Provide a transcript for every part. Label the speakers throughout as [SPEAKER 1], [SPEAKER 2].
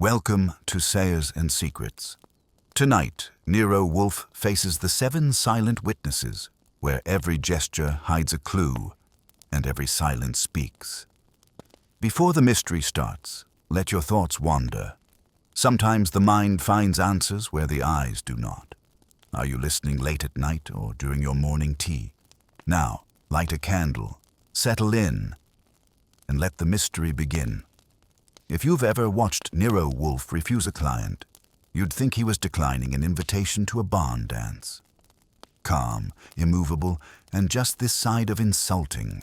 [SPEAKER 1] Welcome to Sayers and Secrets. Tonight, Nero Wolfe faces the 7 silent witnesses, where every gesture hides a clue and every silence speaks. Before the mystery starts, let your thoughts wander. Sometimes the mind finds answers where the eyes do not. Are you listening late at night or during your morning tea? Now, light a candle, settle in, and let the mystery begin. If you've ever watched Nero Wolfe refuse a client, you'd think he was declining an invitation to a barn dance. Calm, immovable, and just this side of insulting.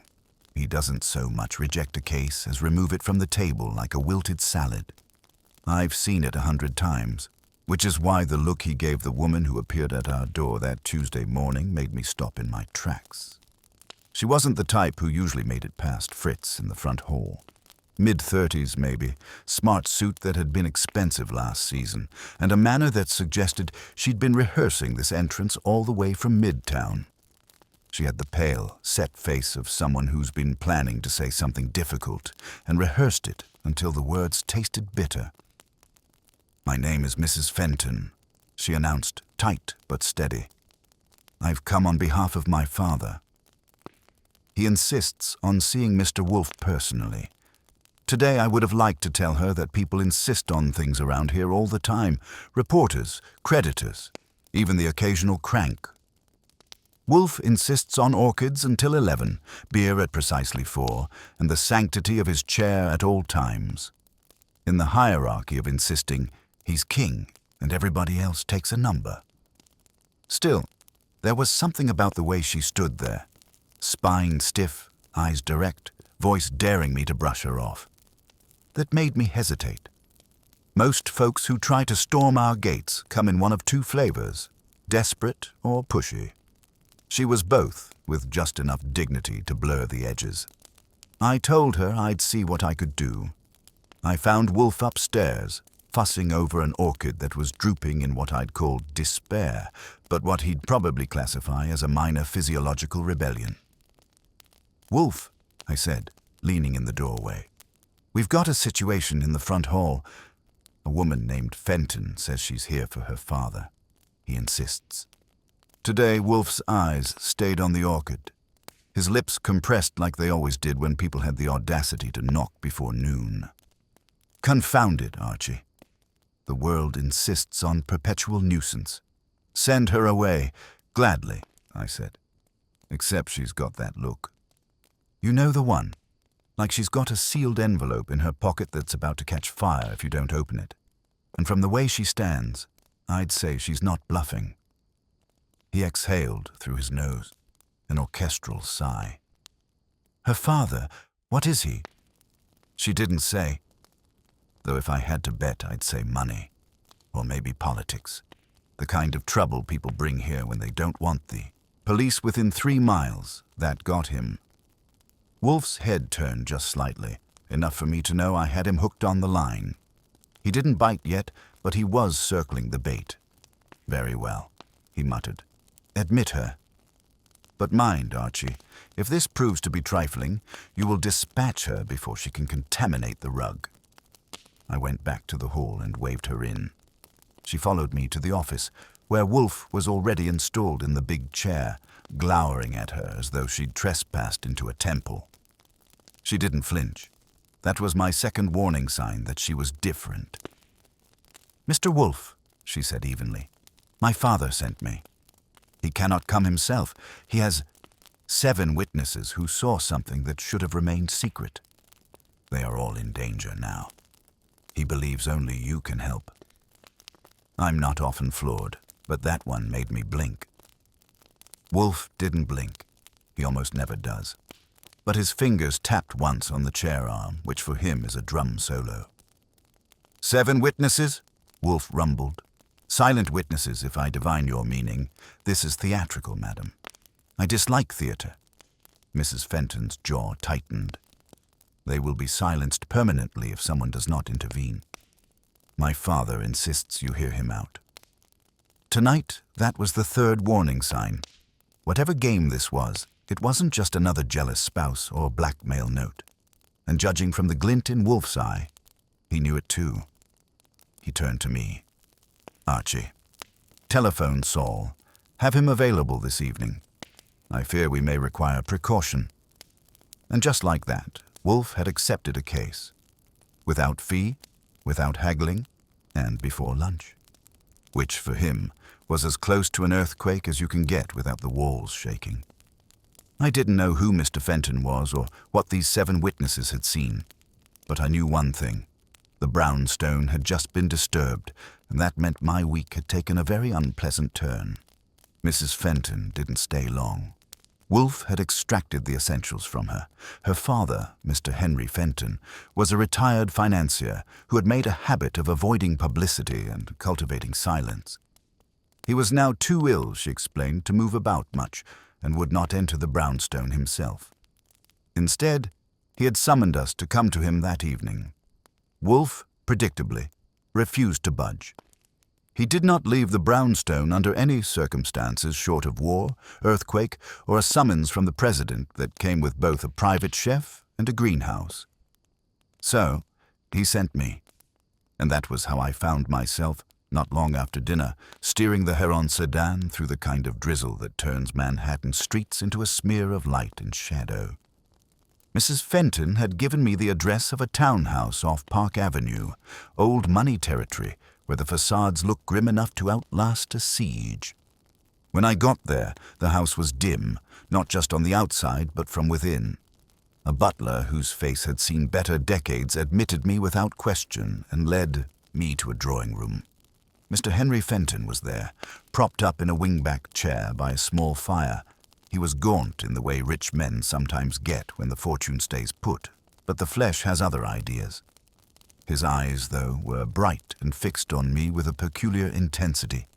[SPEAKER 1] He doesn't so much reject a case as remove it from the table like a wilted salad. I've seen it 100 times, which is why the look he gave the woman who appeared at our door that Tuesday morning made me stop in my tracks. She wasn't the type who usually made it past Fritz in the front hall. Mid-30s maybe, smart suit that had been expensive last season, and a manner that suggested she'd been rehearsing this entrance all the way from Midtown. She had the pale, set face of someone who's been planning to say something difficult and rehearsed it until the words tasted bitter. "My name is Mrs. Fenton," she announced, tight but steady. "I've come on behalf of my father. He insists on seeing Mr. Wolfe personally. Today I would have liked to tell her that people insist on things around here all the time. Reporters, creditors, even the occasional crank. Wolfe insists on orchids until 11, beer at precisely 4, and the sanctity of his chair at all times. In the hierarchy of insisting, he's king and everybody else takes a number. Still, there was something about the way she stood there. Spine stiff, eyes direct, voice daring me to brush her off. That made me hesitate. Most folks who try to storm our gates come in one of 2 flavors, desperate or pushy. She was both, with just enough dignity to blur the edges. I told her I'd see what I could do. I found Wolfe upstairs, fussing over an orchid that was drooping in what I'd call despair, but what he'd probably classify as a minor physiological rebellion. "Wolfe," I said, leaning in the doorway. "We've got a situation in the front hall. A woman named Fenton says she's here for her father. He insists." Today, Wolfe's eyes stayed on the orchid. His lips compressed like they always did when people had the audacity to knock before noon. "Confounded, Archie. The world insists on perpetual nuisance. Send her away. Gladly," I said. "Except she's got that look. You know the one? Like she's got a sealed envelope in her pocket that's about to catch fire if you don't open it. And from the way she stands, I'd say she's not bluffing." He exhaled through his nose, an orchestral sigh. "Her father, what is he?" She didn't say, though if I had to bet, I'd say money, or maybe politics. The kind of trouble people bring here when they don't want thee. Police within 3 miles, that got him. Wolfe's head turned just slightly, enough for me to know I had him hooked on the line. He didn't bite yet, but he was circling the bait. "Very well," he muttered. "Admit her. But mind, Archie, if this proves to be trifling, you will dispatch her before she can contaminate the rug." I went back to the hall and waved her in. She followed me to the office, where Wolfe was already installed in the big chair, glowering at her as though she'd trespassed into a temple. She didn't flinch. That was my second warning sign that she was different. "Mr. Wolfe," she said evenly, "my father sent me. He cannot come himself. He has 7 witnesses who saw something that should have remained secret. They are all in danger now. He believes only you can help." I'm not often floored, but that one made me blink. Wolfe didn't blink. He almost never does. But his fingers tapped once on the chair arm, which for him is a drum solo. "7 witnesses?" Wolfe rumbled. "Silent witnesses, if I divine your meaning. This is theatrical, madam. I dislike theatre." Mrs. Fenton's jaw tightened. "They will be silenced permanently if someone does not intervene. My father insists you hear him out." Tonight, that was the 3rd warning sign. Whatever game this was, it wasn't just another jealous spouse or blackmail note. And judging from the glint in Wolfe's eye, he knew it too. He turned to me. Archie, telephone Saul. Have him available this evening. I fear we may require precaution. And just like that, Wolfe had accepted a case. Without fee, without haggling, and before lunch. Which, for him, was as close to an earthquake as you can get without the walls shaking. I didn't know who Mr. Fenton was or what these 7 witnesses had seen, but I knew one thing. The brownstone had just been disturbed, and that meant my week had taken a very unpleasant turn. Mrs. Fenton didn't stay long. Wolfe had extracted the essentials from her. Her father, Mr. Henry Fenton, was a retired financier who had made a habit of avoiding publicity and cultivating silence. He was now too ill, she explained, to move about much, and would not enter the brownstone himself. Instead, he had summoned us to come to him that evening. Wolfe, predictably, refused to budge. He did not leave the brownstone under any circumstances short of war, earthquake, or a summons from the president that came with both a private chef and a greenhouse. So, he sent me, and that was how I found myself, not long after dinner, steering the Heron sedan through the kind of drizzle that turns Manhattan streets into a smear of light and shadow. Mrs. Fenton had given me the address of a townhouse off Park Avenue, old money territory, where the facades looked grim enough to outlast a siege. When I got there, the house was dim, not just on the outside, but from within. A butler whose face had seen better decades admitted me without question and led me to a drawing room. Mr. Henry Fenton was there, propped up in a wingback chair by a small fire. He was gaunt in the way rich men sometimes get when the fortune stays put, but the flesh has other ideas. His eyes, though, were bright and fixed on me with a peculiar intensity.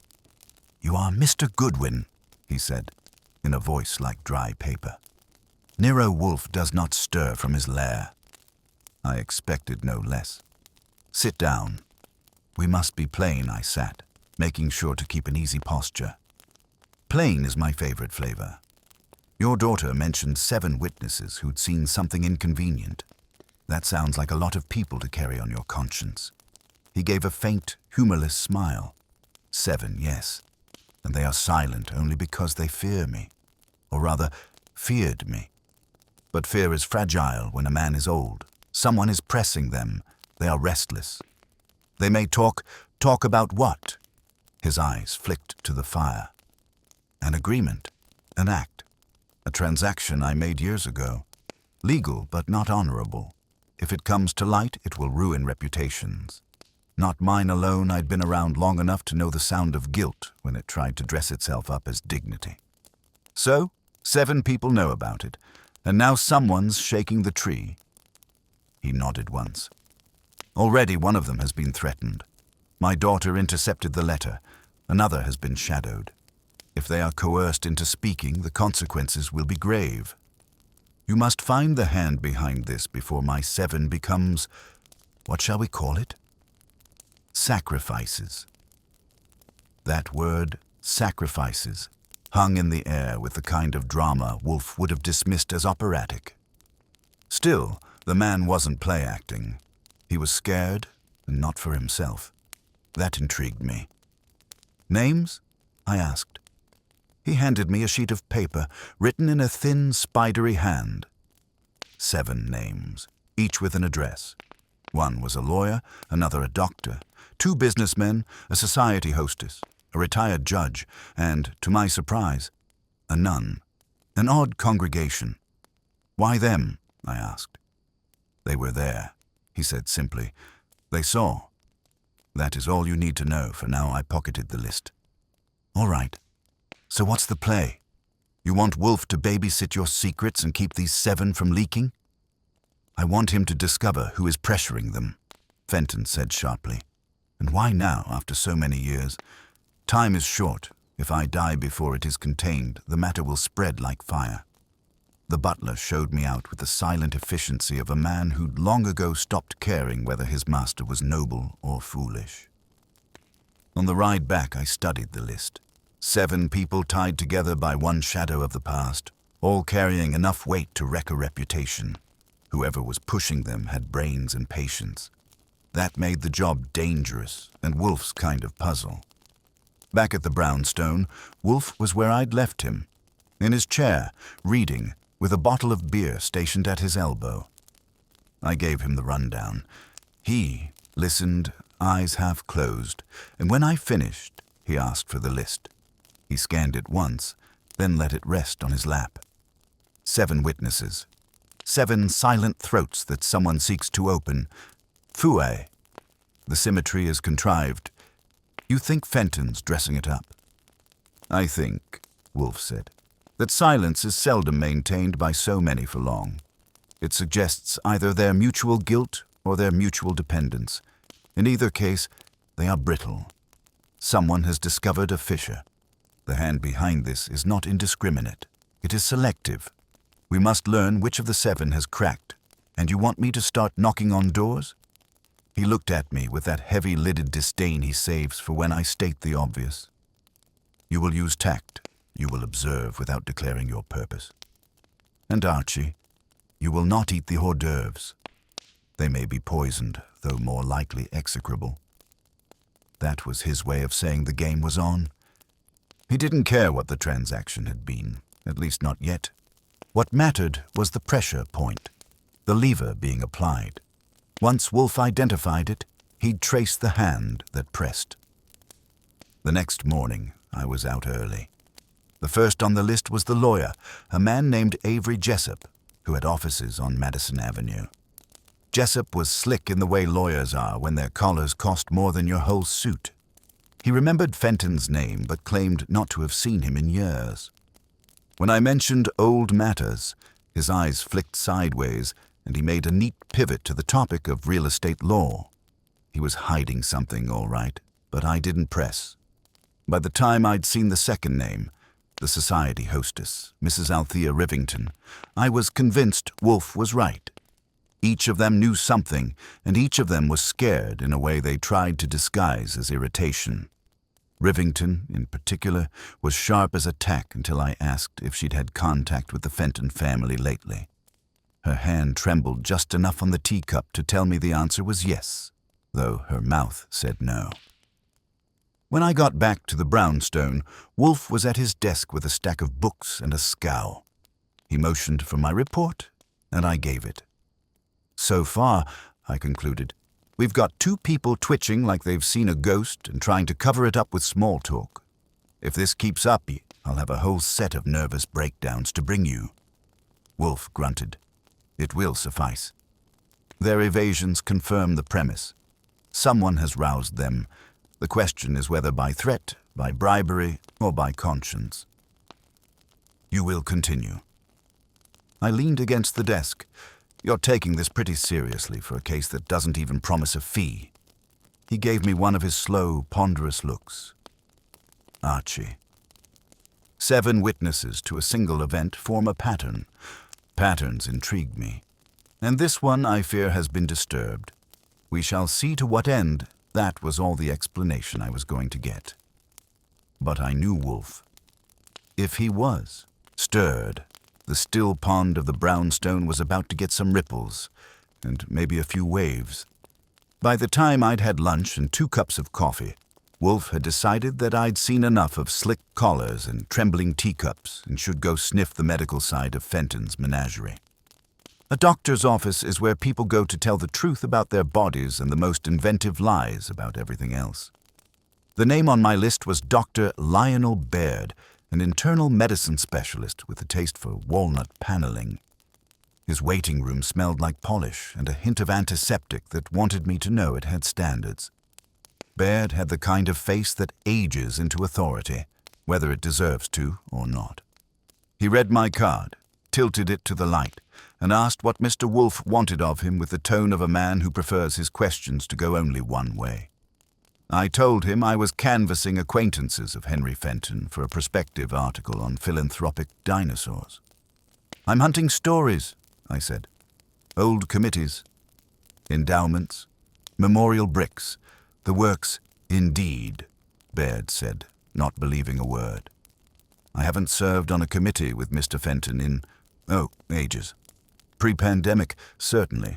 [SPEAKER 1] "You are Mr. Goodwin," he said, in a voice like dry paper. "Nero Wolfe does not stir from his lair." I expected no less. "Sit down." We must be plain, I sat, making sure to keep an easy posture. Plain is my favorite flavor. Your daughter mentioned 7 witnesses who'd seen something inconvenient. That sounds like a lot of people to carry on your conscience. He gave a faint, humorless smile. 7, yes, and they are silent only because they fear me, or rather, feared me. But fear is fragile when a man is old. Someone is pressing them. They are restless. They may talk about what? His eyes flicked to the fire. An agreement, an act, a transaction I made years ago. Legal, but not honorable. If it comes to light, it will ruin reputations. Not mine alone. I'd been around long enough to know the sound of guilt when it tried to dress itself up as dignity. So, 7 people know about it, and now someone's shaking the tree. He nodded once. Already one of them has been threatened. My daughter intercepted the letter. Another has been shadowed. If they are coerced into speaking, the consequences will be grave. You must find the hand behind this before my 7 becomes, what shall we call it? Sacrifices. That word, sacrifices, hung in the air with the kind of drama Wolfe would have dismissed as operatic. Still, the man wasn't play-acting. He was scared, and not for himself. That intrigued me. "Names?" I asked. He handed me a sheet of paper, written in a thin, spidery hand. 7 names, each with an address. One was a lawyer, another a doctor, 2 businessmen, a society hostess, a retired judge, and, to my surprise, a nun. An odd congregation. "Why them?" I asked. "They were there," he said simply. "They saw. That is all you need to know, for now I pocketed the list." "All right. So what's the play? You want Wolfe to babysit your secrets and keep these 7 from leaking?" "I want him to discover who is pressuring them," Fenton said sharply. "And why now, after so many years? Time is short. If I die before it is contained, the matter will spread like fire." The butler showed me out with the silent efficiency of a man who'd long ago stopped caring whether his master was noble or foolish. On the ride back, I studied the list. 7 people tied together by one shadow of the past, all carrying enough weight to wreck a reputation. Whoever was pushing them had brains and patience. That made the job dangerous and Wolfe's kind of puzzle. Back at the brownstone, Wolfe was where I'd left him, in his chair, reading, with a bottle of beer stationed at his elbow. I gave him the rundown. He listened, eyes half closed, and when I finished, he asked for the list. He scanned it once, then let it rest on his lap. 7 witnesses. 7 silent throats that someone seeks to open. Fouet. The symmetry is contrived. You think Fenton's dressing it up? I think, Wolfe said, that silence is seldom maintained by so many for long. It suggests either their mutual guilt or their mutual dependence. In either case, they are brittle. Someone has discovered a fissure. The hand behind this is not indiscriminate. It is selective. We must learn which of the 7 has cracked. And you want me to start knocking on doors? He looked at me with that heavy-lidded disdain he saves for when I state the obvious. You will use tact. You will observe without declaring your purpose. And Archie, you will not eat the hors d'oeuvres. They may be poisoned, though more likely execrable. That was his way of saying the game was on. He didn't care what the transaction had been, at least not yet. What mattered was the pressure point, the lever being applied. Once Wolfe identified it, he'd trace the hand that pressed. The next morning, I was out early. The first on the list was the lawyer, a man named Avery Jessup, who had offices on Madison Avenue. Jessup was slick in the way lawyers are when their collars cost more than your whole suit. He remembered Fenton's name but claimed not to have seen him in years. When I mentioned old matters, his eyes flicked sideways and he made a neat pivot to the topic of real estate law. He was hiding something, all right, but I didn't press. By the time I'd seen the second name, the society hostess, Mrs. Althea Rivington, I was convinced Wolfe was right. Each of them knew something, and each of them was scared in a way they tried to disguise as irritation. Rivington, in particular, was sharp as a tack until I asked if she'd had contact with the Fenton family lately. Her hand trembled just enough on the teacup to tell me the answer was yes, though her mouth said no. When I got back to the brownstone, Wolfe was at his desk with a stack of books and a scowl. He motioned for my report, and I gave it. So far, I concluded, we've got 2 people twitching like they've seen a ghost and trying to cover it up with small talk. If this keeps up, I'll have a whole set of nervous breakdowns to bring you. Wolfe grunted. It will suffice. Their evasions confirm the premise. Someone has roused them. The question is whether by threat, by bribery, or by conscience. You will continue. I leaned against the desk. You're taking this pretty seriously for a case that doesn't even promise a fee. He gave me one of his slow, ponderous looks. Archie. 7 witnesses to a single event form a pattern. Patterns intrigue me. And this one, I fear, has been disturbed. We shall see to what end. That was all the explanation I was going to get. But I knew Wolfe. If he was stirred, the still pond of the brownstone was about to get some ripples, and maybe a few waves. By the time I'd had lunch and 2 cups of coffee, Wolfe had decided that I'd seen enough of slick collars and trembling teacups and should go sniff the medical side of Fenton's menagerie. A doctor's office is where people go to tell the truth about their bodies and the most inventive lies about everything else. The name on my list was Dr. Lionel Baird, an internal medicine specialist with a taste for walnut paneling. His waiting room smelled like polish and a hint of antiseptic that wanted me to know it had standards. Baird had the kind of face that ages into authority, whether it deserves to or not. He read my card, tilted it to the light, and asked what Mr. Wolfe wanted of him with the tone of a man who prefers his questions to go only one way. I told him I was canvassing acquaintances of Henry Fenton for a prospective article on philanthropic dinosaurs. I'm hunting stories, I said. Old committees, endowments, memorial bricks, the works, indeed, Baird said, not believing a word. I haven't served on a committee with Mr. Fenton in, ages. Pre-pandemic, certainly.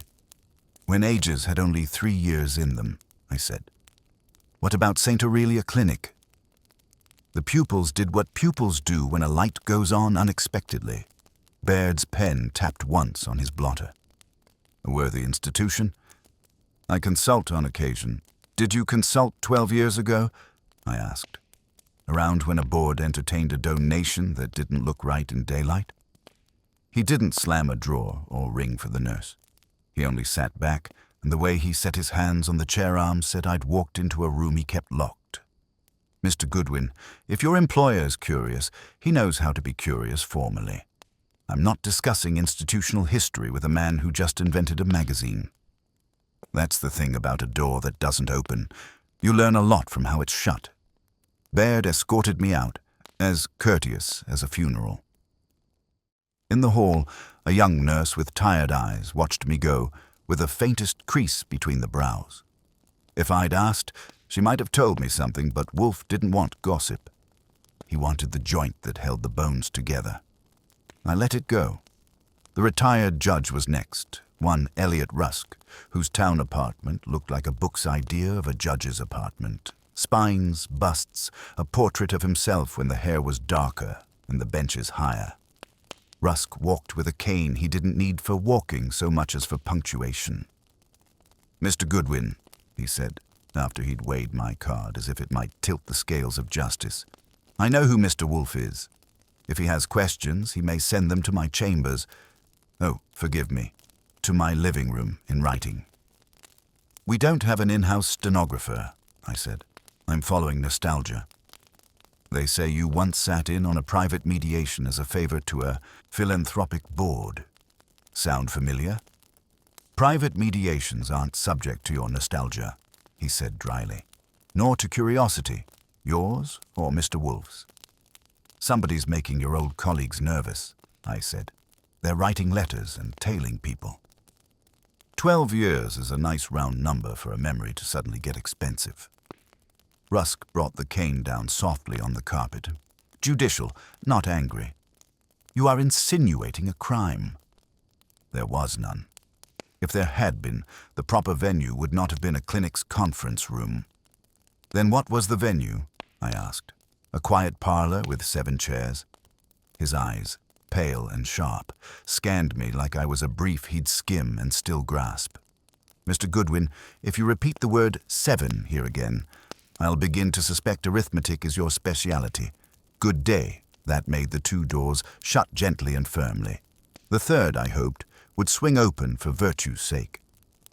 [SPEAKER 1] When ages had only 3 years in them, I said. What about St. Aurelia Clinic? The pupils did what pupils do when a light goes on unexpectedly. Baird's pen tapped once on his blotter. A worthy institution. I consult on occasion. Did you consult 12 years ago? I asked. Around when a board entertained a donation that didn't look right in daylight? He didn't slam a drawer or ring for the nurse. He only sat back, and the way he set his hands on the chair arms said I'd walked into a room he kept locked. Mr. Goodwin, if your employer's curious, he knows how to be curious formally. I'm not discussing institutional history with a man who just invented a magazine. That's the thing about a door that doesn't open. You learn a lot from how it's shut. Baird escorted me out, as courteous as a funeral. In the hall, a young nurse with tired eyes watched me go, with the faintest crease between the brows. If I'd asked, she might have told me something, but Wolfe didn't want gossip. He wanted the joint that held the bones together. I let it go. The retired judge was next, one Elliot Rusk, whose town apartment looked like a book's idea of a judge's apartment. Spines, busts, a portrait of himself when the hair was darker and the benches higher. Rusk walked with a cane he didn't need for walking so much as for punctuation. Mr. Goodwin, he said, after he'd weighed my card as if it might tilt the scales of justice. I know who Mr. Wolfe is. If he has questions, he may send them to my chambers. Oh, forgive me, to my living room in writing. We don't have an in-house stenographer, I said. I'm following nostalgia. They say you once sat in on a private mediation as a favor to a philanthropic board. Sound familiar? Private mediations aren't subject to your nostalgia, he said dryly, nor to curiosity, yours or Mr. Wolfe's. Somebody's making your old colleagues nervous, I said. They're writing letters and tailing people. 12 years is a nice round number for a memory to suddenly get expensive. Rusk brought the cane down softly on the carpet. Judicial, not angry. You are insinuating a crime. There was none. If there had been, the proper venue would not have been a clinic's conference room. Then what was the venue? I asked. A quiet parlor with 7 chairs. His eyes, pale and sharp, scanned me like I was a brief he'd skim and still grasp. Mr. Goodwin, if you repeat the word 7 here again, I'll begin to suspect arithmetic is your speciality. Good day, that made the 2 doors shut gently and firmly. The third, I hoped, would swing open for virtue's sake.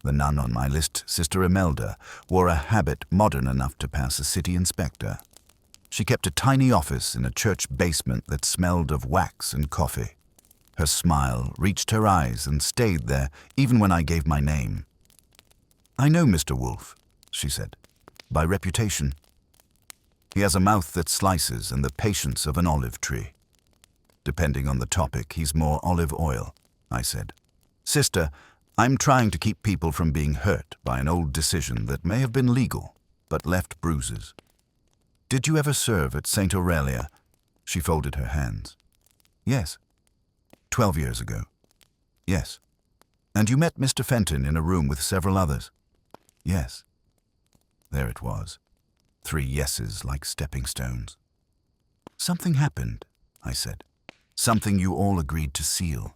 [SPEAKER 1] The nun on my list, Sister Imelda, wore a habit modern enough to pass a city inspector. She kept a tiny office in a church basement that smelled of wax and coffee. Her smile reached her eyes and stayed there even when I gave my name. I know Mr. Wolfe, she said. By reputation. He has a mouth that slices and the patience of an olive tree. Depending on the topic, he's more olive oil, I said. Sister, I'm trying to keep people from being hurt by an old decision that may have been legal, but left bruises. Did you ever serve at St. Aurelia? She folded her hands. Yes. 12 years ago. Yes. And you met Mr. Fenton in a room with several others? Yes. There it was. 3 yeses like stepping stones. Something happened, I said. Something you all agreed to seal.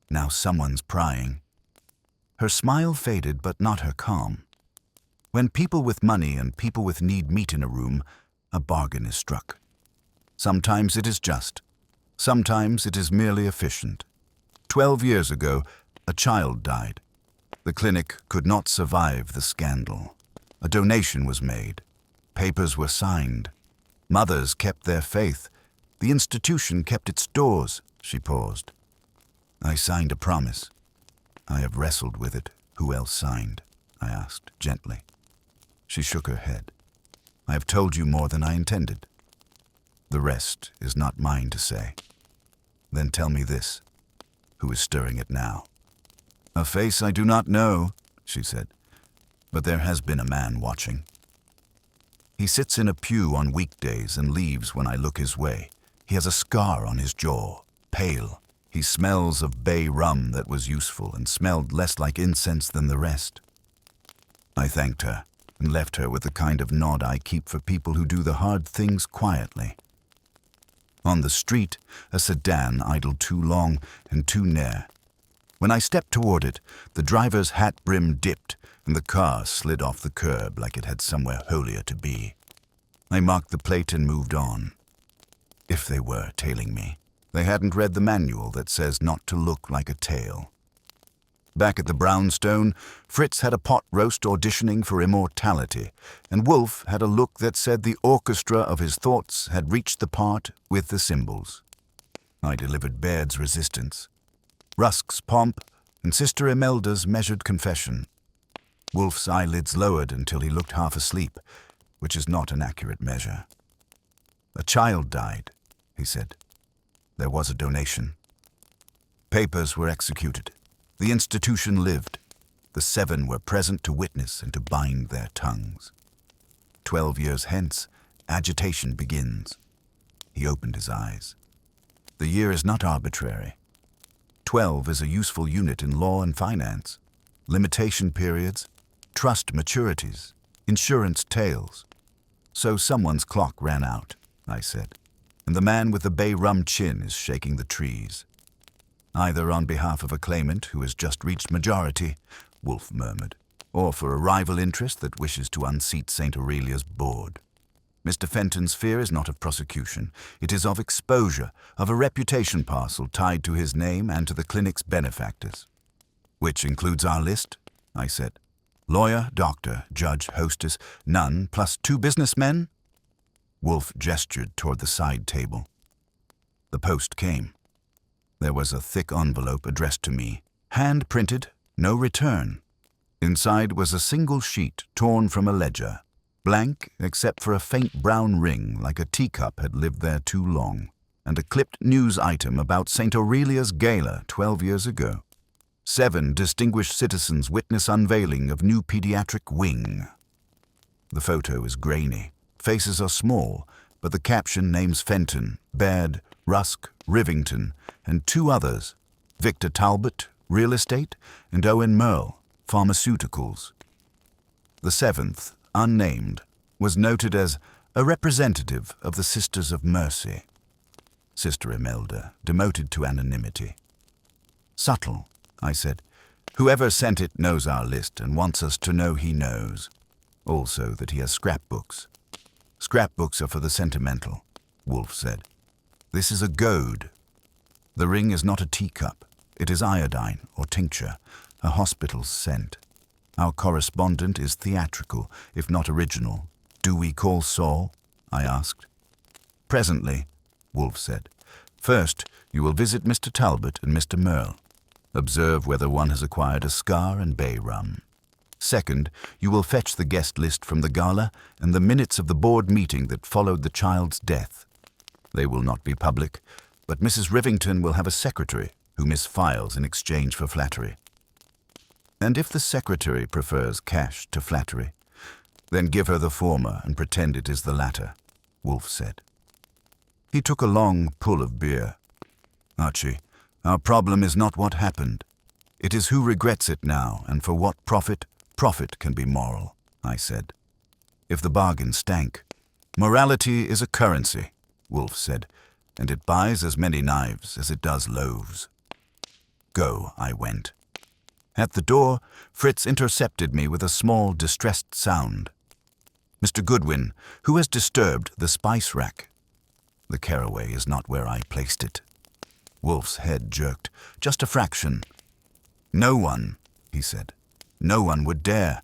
[SPEAKER 1] Now someone's prying. Her smile faded, but not her calm. When people with money and people with need meet in a room, a bargain is struck. Sometimes it is just. Sometimes it is merely efficient. 12 years ago, a child died. The clinic could not survive the scandal. A donation was made. Papers were signed. Mothers kept their faith. The institution kept its doors. She paused. I signed a promise. I have wrestled with it. Who else signed? I asked gently. She shook her head. I have told you more than I intended. The rest is not mine to say. Then tell me this. Who is stirring it now? A face I do not know, she said. But there has been a man watching. He sits in a pew on weekdays and leaves when I look his way. He has a scar on his jaw, pale. He smells of bay rum that was useful and smelled less like incense than the rest. I thanked her and left her with the kind of nod I keep for people who do the hard things quietly. On the street, a sedan idled too long and too near. When I stepped toward it, the driver's hat brim dipped and the car slid off the curb like it had somewhere holier to be. I marked the plate and moved on. If they were tailing me, they hadn't read the manual that says not to look like a tail. Back at the brownstone, Fritz had a pot roast auditioning for immortality, and Wolfe had a look that said the orchestra of his thoughts had reached the part with the cymbals. I delivered Baird's resistance, Rusk's pomp, and Sister Imelda's measured confession. Wolfe's eyelids lowered until he looked half asleep, which is not an accurate measure. "A child died," he said. "There was a donation. Papers were executed. The institution lived. The 7 were present to witness and to bind their tongues. 12 years hence, agitation begins." He opened his eyes. "The year is not arbitrary. 12 is a useful unit in law and finance. Limitation periods, trust maturities, insurance tails. So someone's clock ran out," I said, "and the man with the bay rum chin is shaking the trees." "Either on behalf of a claimant who has just reached majority," Wolfe murmured, "or for a rival interest that wishes to unseat St. Aurelia's board. Mr. Fenton's fear is not of prosecution. It is of exposure, of a reputation parcel tied to his name and to the clinic's benefactors." "Which includes our list," I said. "Lawyer, doctor, judge, hostess, none, plus 2 businessmen?" Wolfe gestured toward the side table. The post came. There was a thick envelope addressed to me, hand-printed, no return. Inside was a single sheet torn from a ledger, blank except for a faint brown ring like a teacup had lived there too long, and a clipped news item about St. Aurelia's gala 12 years ago. 7 distinguished citizens witness unveiling of new pediatric wing. The photo is grainy. Faces are small, but the caption names Fenton, Baird, Rusk, Rivington, and 2 others, Victor Talbot, real estate, and Owen Merle, pharmaceuticals. The 7th, unnamed, was noted as a representative of the Sisters of Mercy. Sister Imelda, demoted to anonymity. "Subtle," I said. "Whoever sent it knows our list and wants us to know he knows. Also that he has scrapbooks." "Scrapbooks are for the sentimental," Wolfe said. "This is a goad. The ring is not a teacup. It is iodine or tincture, a hospital's scent. Our correspondent is theatrical, if not original. Do we call Saul?" I asked. "Presently," Wolfe said. "First, you will visit Mr. Talbot and Mr. Merle. Observe whether one has acquired a scar and bay rum. Second, you will fetch the guest list from the gala and the minutes of the board meeting that followed the child's death. They will not be public, but Mrs. Rivington will have a secretary who misfiles in exchange for flattery. And if the secretary prefers cash to flattery, then give her the former and pretend it is the latter," Wolfe said. He took a long pull of beer. "Archie, our problem is not what happened. It is who regrets it now and for what profit. Profit can be moral," I said. "If the bargain stank. Morality is a currency," Wolfe said, "and it buys as many knives as it does loaves." Go, I went. At the door, Fritz intercepted me with a small, distressed sound. "Mr. Goodwin, who has disturbed the spice rack?" "The caraway is not where I placed it." Wolfe's head jerked, just a fraction. "No one," he said. "No one would dare."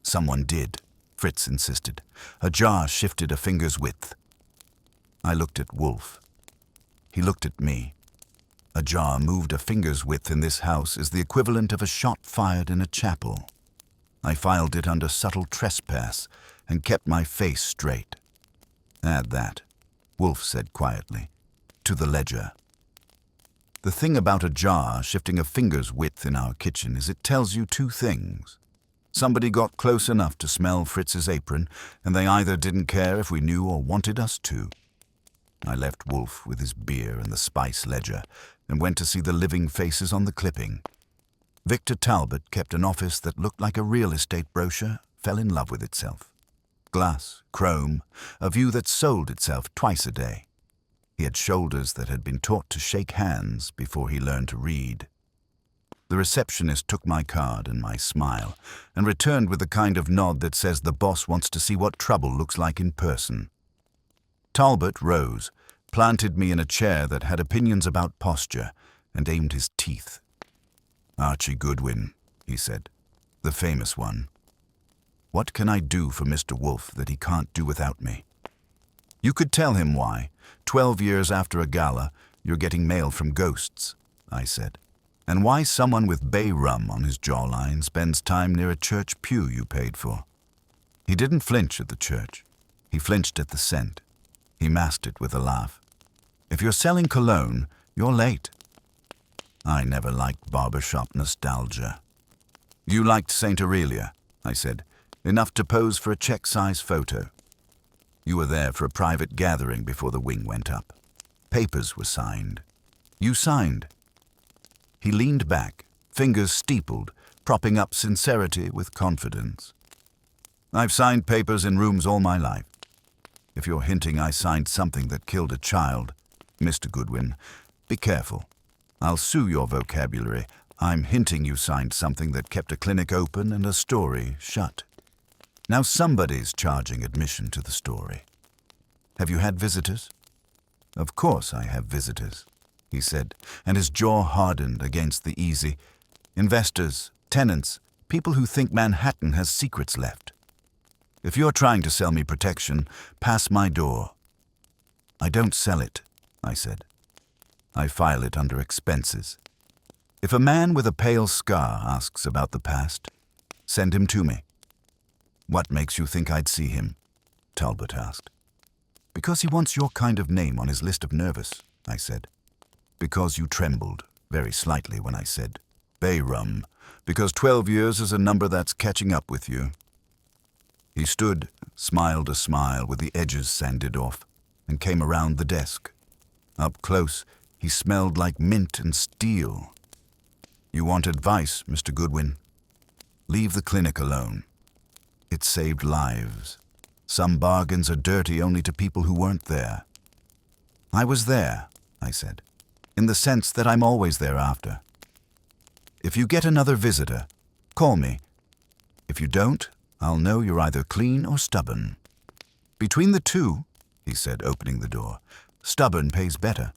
[SPEAKER 1] "Someone did," Fritz insisted. "A jar shifted a finger's width." I looked at Wolfe. He looked at me. A jar moved a finger's width in this house is the equivalent of a shot fired in a chapel. I filed it under subtle trespass and kept my face straight. "Add that," Wolfe said quietly, "to the ledger." The thing about a jar shifting a finger's width in our kitchen is it tells you 2 things. Somebody got close enough to smell Fritz's apron, and they either didn't care if we knew or wanted us to. I left Wolfe with his beer and the spice ledger, and went to see the living faces on the clipping. Victor Talbot kept an office that looked like a real estate brochure, fell in love with itself. Glass, chrome, a view that sold itself twice a day. He had shoulders that had been taught to shake hands before he learned to read. The receptionist took my card and my smile and returned with the kind of nod that says the boss wants to see what trouble looks like in person. Talbot rose, planted me in a chair that had opinions about posture, and aimed his teeth. "Archie Goodwin," he said, "the famous one. What can I do for Mr. Wolfe that he can't do without me? You could tell him why, 12 years after a gala, you're getting mail from ghosts," I said, "and why someone with bay rum on his jawline spends time near a church pew you paid for." He didn't flinch at the church. He flinched at the scent. He masked it with a laugh. "If you're selling cologne, you're late." I never liked barbershop nostalgia. "You liked St. Aurelia," I said, "enough to pose for a check-size photo. You were there for a private gathering before the wing went up. Papers were signed. You signed." He leaned back, fingers steepled, propping up sincerity with confidence. "I've signed papers in rooms all my life. If you're hinting I signed something that killed a child, Mr. Goodwin, be careful. I'll sue your vocabulary. I'm hinting you signed something that kept a clinic open and a story shut. Now somebody's charging admission to the story. Have you had visitors?" "Of course I have visitors," he said, and his jaw hardened against the easy. "Investors, tenants, people who think Manhattan has secrets left. If you're trying to sell me protection, pass my door." "I don't sell it," I said. "I file it under expenses. If a man with a pale scar asks about the past, send him to me." "What makes you think I'd see him?" Talbot asked. "Because he wants your kind of name on his list of nervous," I said. "Because you trembled, very slightly, when I said bay rum, because 12 years is a number that's catching up with you." He stood, smiled a smile with the edges sanded off, and came around the desk. Up close, he smelled like mint and steel. "You want advice, Mr. Goodwin? Leave the clinic alone. It saved lives. Some bargains are dirty only to people who weren't there." "I was there," I said, "in the sense that I'm always there after. If you get another visitor, call me. If you don't, I'll know you're either clean or stubborn. Between the two," he said, opening the door, "stubborn pays better."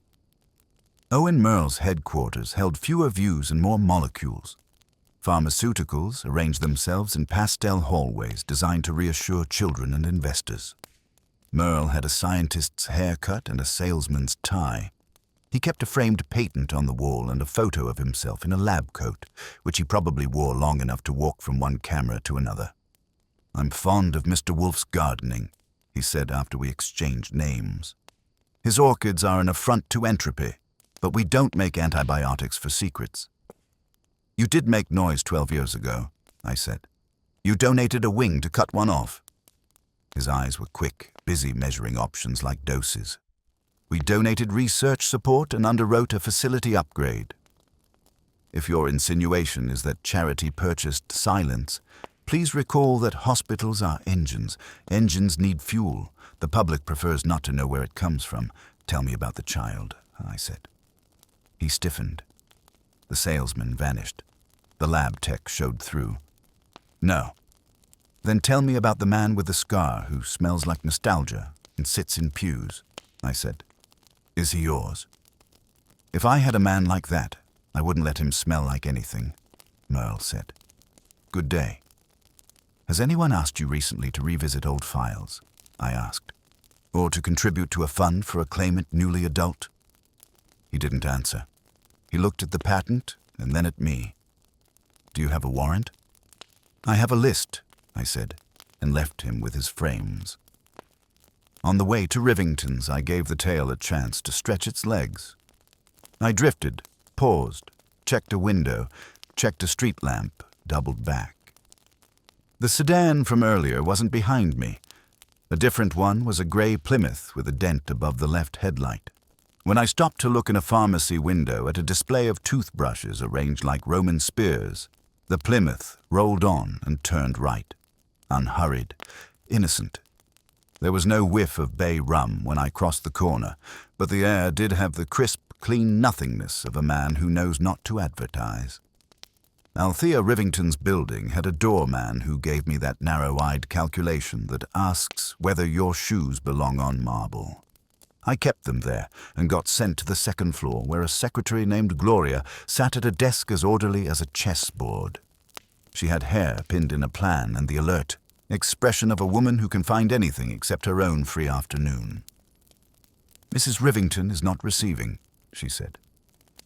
[SPEAKER 1] Owen Merle's headquarters held fewer views and more molecules. Pharmaceuticals arranged themselves in pastel hallways designed to reassure children and investors. Merle had a scientist's haircut and a salesman's tie. He kept a framed patent on the wall and a photo of himself in a lab coat, which he probably wore long enough to walk from one camera to another. "I'm fond of Mr. Wolfe's gardening," he said after we exchanged names. "His orchids are an affront to entropy, but we don't make antibiotics for secrets." "You did make noise 12 years ago," I said. "You donated a wing to cut one off." His eyes were quick, busy measuring options like doses. "We donated research support and underwrote a facility upgrade." If your insinuation is that charity purchased silence, please recall that hospitals are engines. Engines need fuel. The public prefers not to know where it comes from. "Tell me about the child," I said. He stiffened. The salesman vanished. The lab tech showed through. "No." "Then tell me about the man with the scar who smells like nostalgia and sits in pews," I said. "Is he yours?" "If I had a man like that, I wouldn't let him smell like anything," Merle said. "Good day." "Has anyone asked you recently to revisit old files?" I asked. "Or to contribute to a fund for a claimant newly adult?" He didn't answer. He looked at the patent and then at me. "Do you have a warrant?" "I have a list," I said, and left him with his frames. On the way to Rivington's, I gave the tale a chance to stretch its legs. I drifted, paused, checked a window, checked a street lamp, doubled back. The sedan from earlier wasn't behind me. A different one was a gray Plymouth with a dent above the left headlight. When I stopped to look in a pharmacy window at a display of toothbrushes arranged like Roman spears, the Plymouth rolled on and turned right, unhurried, innocent. There was no whiff of bay rum when I crossed the corner, but the air did have the crisp, clean nothingness of a man who knows not to advertise. Althea Rivington's building had a doorman who gave me that narrow-eyed calculation that asks whether your shoes belong on marble. I kept them there and got sent to the second floor, where a secretary named Gloria sat at a desk as orderly as a chessboard. She had hair pinned in a plan and the alert expression of a woman who can find anything except her own free afternoon. "Mrs. Rivington is not receiving," she said.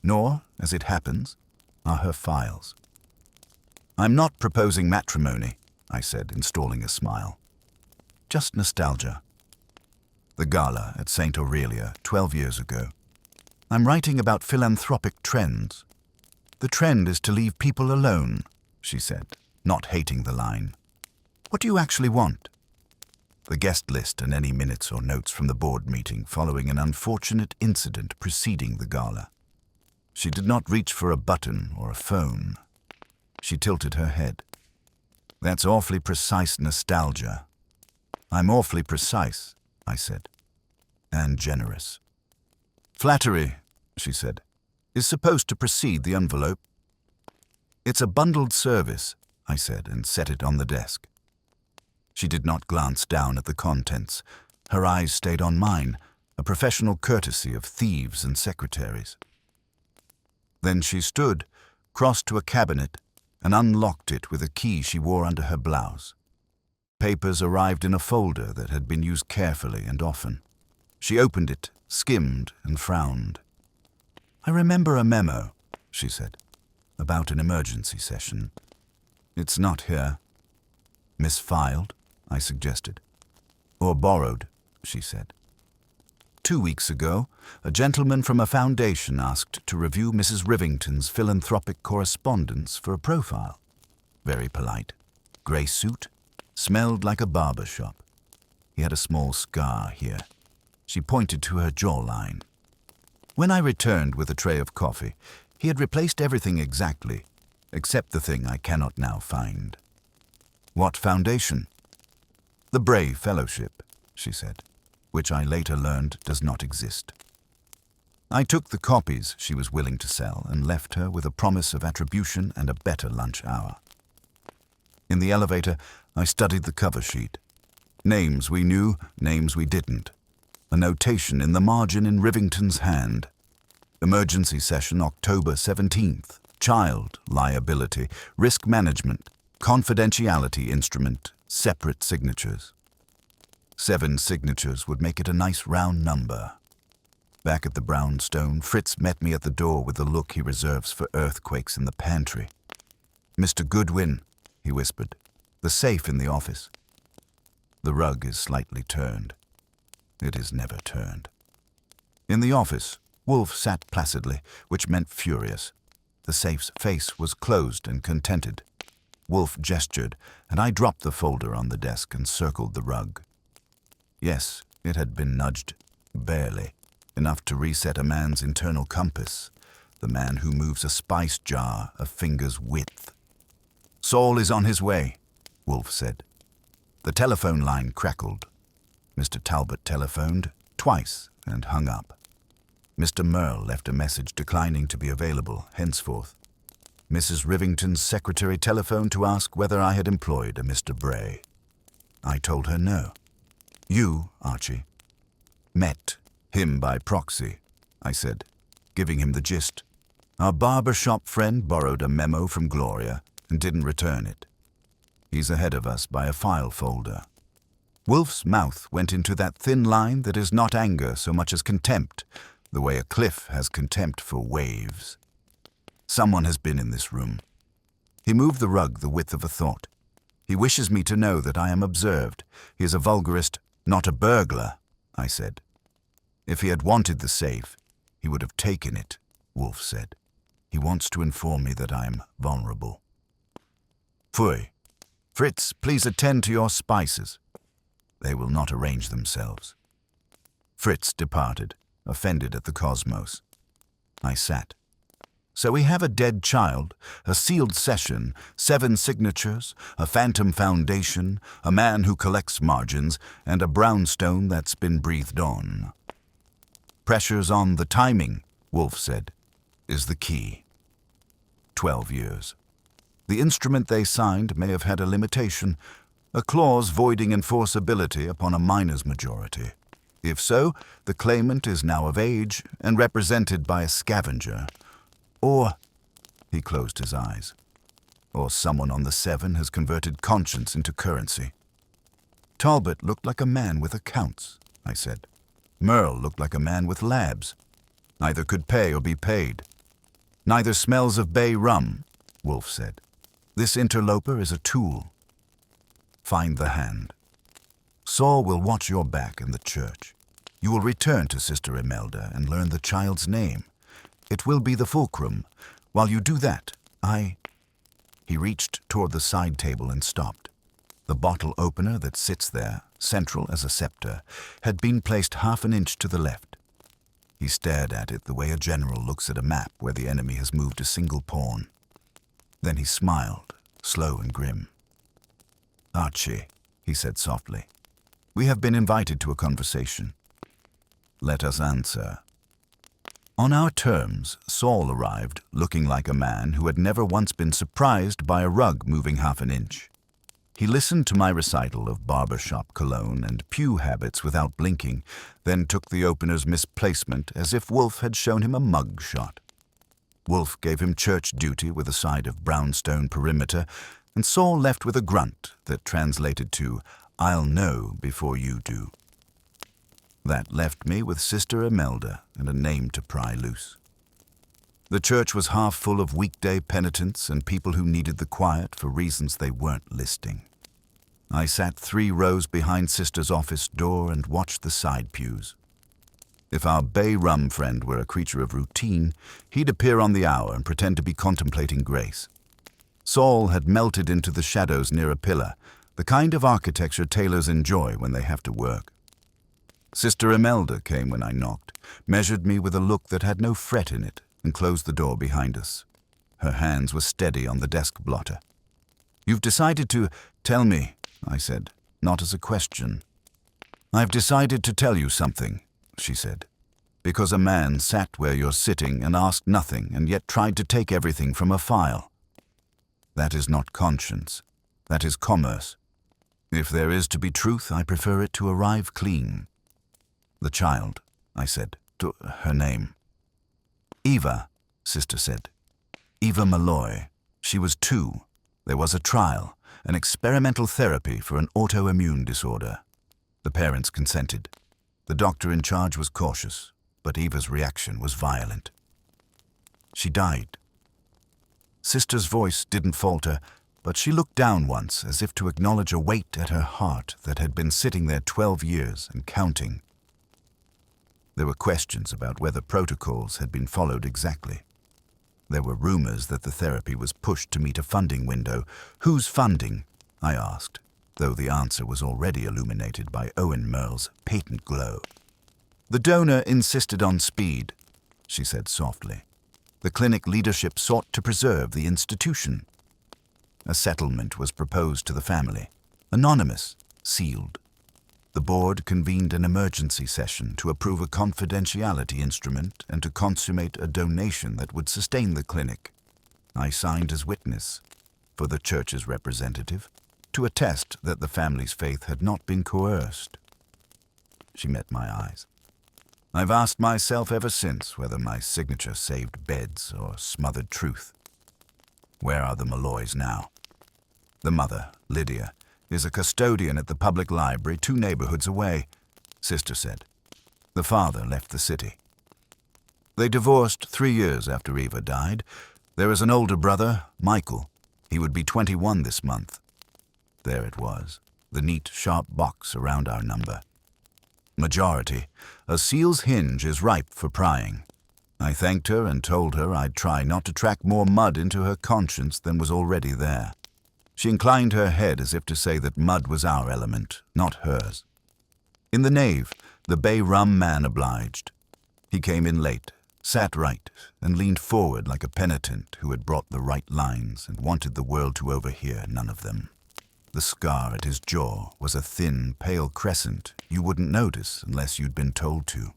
[SPEAKER 1] "Nor, as it happens, are her files." "I'm not proposing matrimony," I said, installing a smile. "Just nostalgia. The gala at St. Aurelia 12 years ago. I'm writing about philanthropic trends. The trend is to leave people alone," she said, not hating the line. "What do you actually want?" The guest list and any minutes or notes from the board meeting following an unfortunate incident preceding the gala. She did not reach for a button or a phone. She tilted her head. "That's awfully precise nostalgia." "I'm awfully precise," I said, "and generous." "Flattery," she said, "is supposed to precede the envelope." "It's a bundled service," I said, and set it on the desk. She did not glance down at the contents. Her eyes stayed on mine, a professional courtesy of thieves and secretaries. Then she stood, crossed to a cabinet, and unlocked it with a key she wore under her blouse. Papers arrived in a folder that had been used carefully and often. She opened it, skimmed, and frowned. "I remember a memo," she said, "about an emergency session. It's not here." "Misfiled?" I suggested. "Or borrowed," she said. "2 weeks ago, a gentleman from a foundation asked to review Mrs. Rivington's philanthropic correspondence for a profile. Very polite. Grey suit. Smelled like a barber shop. He had a small scar here." She pointed to her jawline. "When I returned with a tray of coffee, he had replaced everything exactly, except the thing I cannot now find." "What foundation?" "The Bray Fellowship," she said, "which I later learned does not exist." I took the copies she was willing to sell and left her with a promise of attribution and a better lunch hour. In the elevator, I studied the cover sheet. Names we knew, names we didn't. A notation in the margin in Rivington's hand. Emergency session October 17th. Child liability, risk management, confidentiality instrument, separate signatures. 7 signatures would make it a nice round number. Back at the brownstone, Fritz met me at the door with the look he reserves for earthquakes in the pantry. "Mr. Goodwin," he whispered, "the safe in the office." The rug is slightly turned. It is never turned. In the office, Wolfe sat placidly, which meant furious. The safe's face was closed and contented. Wolfe gestured, and I dropped the folder on the desk and circled the rug. Yes, it had been nudged, barely, enough to reset a man's internal compass, the man who moves a spice jar a finger's width. "Saul is on his way," Wolfe said. The telephone line crackled. Mr. Talbot telephoned twice and hung up. Mr. Merle left a message declining to be available henceforth. Mrs. Rivington's secretary telephoned to ask whether I had employed a Mr. Bray. I told her no. "You, Archie." "Met him by proxy," I said, giving him the gist. "Our barber shop friend borrowed a memo from Gloria and didn't return it. He's ahead of us by a file folder." Wolfe's mouth went into that thin line that is not anger so much as contempt, the way a cliff has contempt for waves. "Someone has been in this room." He moved the rug the width of a thought. "He wishes me to know that I am observed. He is a vulgarist, not a burglar," I said. "If he had wanted the safe, he would have taken it," Wolfe said. "He wants to inform me that I am vulnerable." "Pfui. Fritz, please attend to your spices." "They will not arrange themselves." Fritz departed, offended at the cosmos. I sat. So we have a dead child, a sealed session, 7 signatures, a phantom foundation, a man who collects margins, and a brownstone that's been breathed on. Pressure's on the timing, Wolfe said, is the key. 12 years. The instrument they signed may have had a limitation, a clause voiding enforceability upon a minor's majority. If so, the claimant is now of age and represented by a scavenger. Or, he closed his eyes, or someone on the 7 has converted conscience into currency. Talbot looked like a man with accounts, I said. Merle looked like a man with labs. Neither could pay or be paid. Neither smells of bay rum, Wolfe said. This interloper is a tool. Find the hand. Saul will watch your back in the church. You will return to Sister Imelda and learn the child's name. It will be the fulcrum. While you do that, He reached toward the side table and stopped. The bottle opener that sits there, central as a scepter, had been placed half an inch to the left. He stared at it the way a general looks at a map where the enemy has moved a single pawn. Then he smiled, slow and grim. "Archie," he said softly, "we have been invited to a conversation. Let us answer." On our terms, Saul arrived looking like a man who had never once been surprised by a rug moving half an inch. He listened to my recital of barbershop cologne and pew habits without blinking, then took the opener's misplacement as if Wolfe had shown him a mug shot. Wolfe gave him church duty with a side of brownstone perimeter, and Saul left with a grunt that translated to, "I'll know before you do." That left me with Sister Imelda and a name to pry loose. The church was half full of weekday penitents and people who needed the quiet for reasons they weren't listing. I sat 3 rows behind Sister's office door and watched the side pews. If our bay rum friend were a creature of routine, he'd appear on the hour and pretend to be contemplating grace. Saul had melted into the shadows near a pillar, the kind of architecture tailors enjoy when they have to work. Sister Imelda came when I knocked, measured me with a look that had no fret in it, and closed the door behind us. Her hands were steady on the desk blotter. "You've decided to tell me," I said, not as a question. "I've decided to tell you something," she said, "because a man sat where you're sitting and asked nothing and yet tried to take everything from a file. That is not conscience. That is commerce. If there is to be truth, I prefer it to arrive clean." "The child," I said, to her name. "Eva," Sister said. "Eva Malloy. She was 2. There was a trial, an experimental therapy for an autoimmune disorder. The parents consented. The doctor in charge was cautious, but Eva's reaction was violent. She died." Sister's voice didn't falter, but she looked down once as if to acknowledge a weight at her heart that had been sitting there 12 years and counting. There were questions about whether protocols had been followed exactly. There were rumors that the therapy was pushed to meet a funding window. Whose funding? I asked, though the answer was already illuminated by Owen Merle's patent glow. "The donor insisted on speed," she said softly. "The clinic leadership sought to preserve the institution. A settlement was proposed to the family, anonymous, sealed. The board convened an emergency session to approve a confidentiality instrument and to consummate a donation that would sustain the clinic. I signed as witness, for the church's representative, to attest that the family's faith had not been coerced." She met my eyes. "I've asked myself ever since whether my signature saved beds or smothered truth. Where are the Malloys now? The mother, Lydia, is a custodian at the public library 2 neighborhoods away," Sister said. "The father left the city. They divorced 3 years after Eva died. There is an older brother, Michael. He would be 21 this month." There it was, the neat, sharp box around our number. "Majority. A seal's hinge is ripe for prying." I thanked her and told her I'd try not to track more mud into her conscience than was already there. She inclined her head as if to say that mud was our element, not hers. In the nave, the bay rum man obliged. He came in late, sat right, and leaned forward like a penitent who had brought the right lines and wanted the world to overhear none of them. The scar at his jaw was a thin, pale crescent you wouldn't notice unless you'd been told to.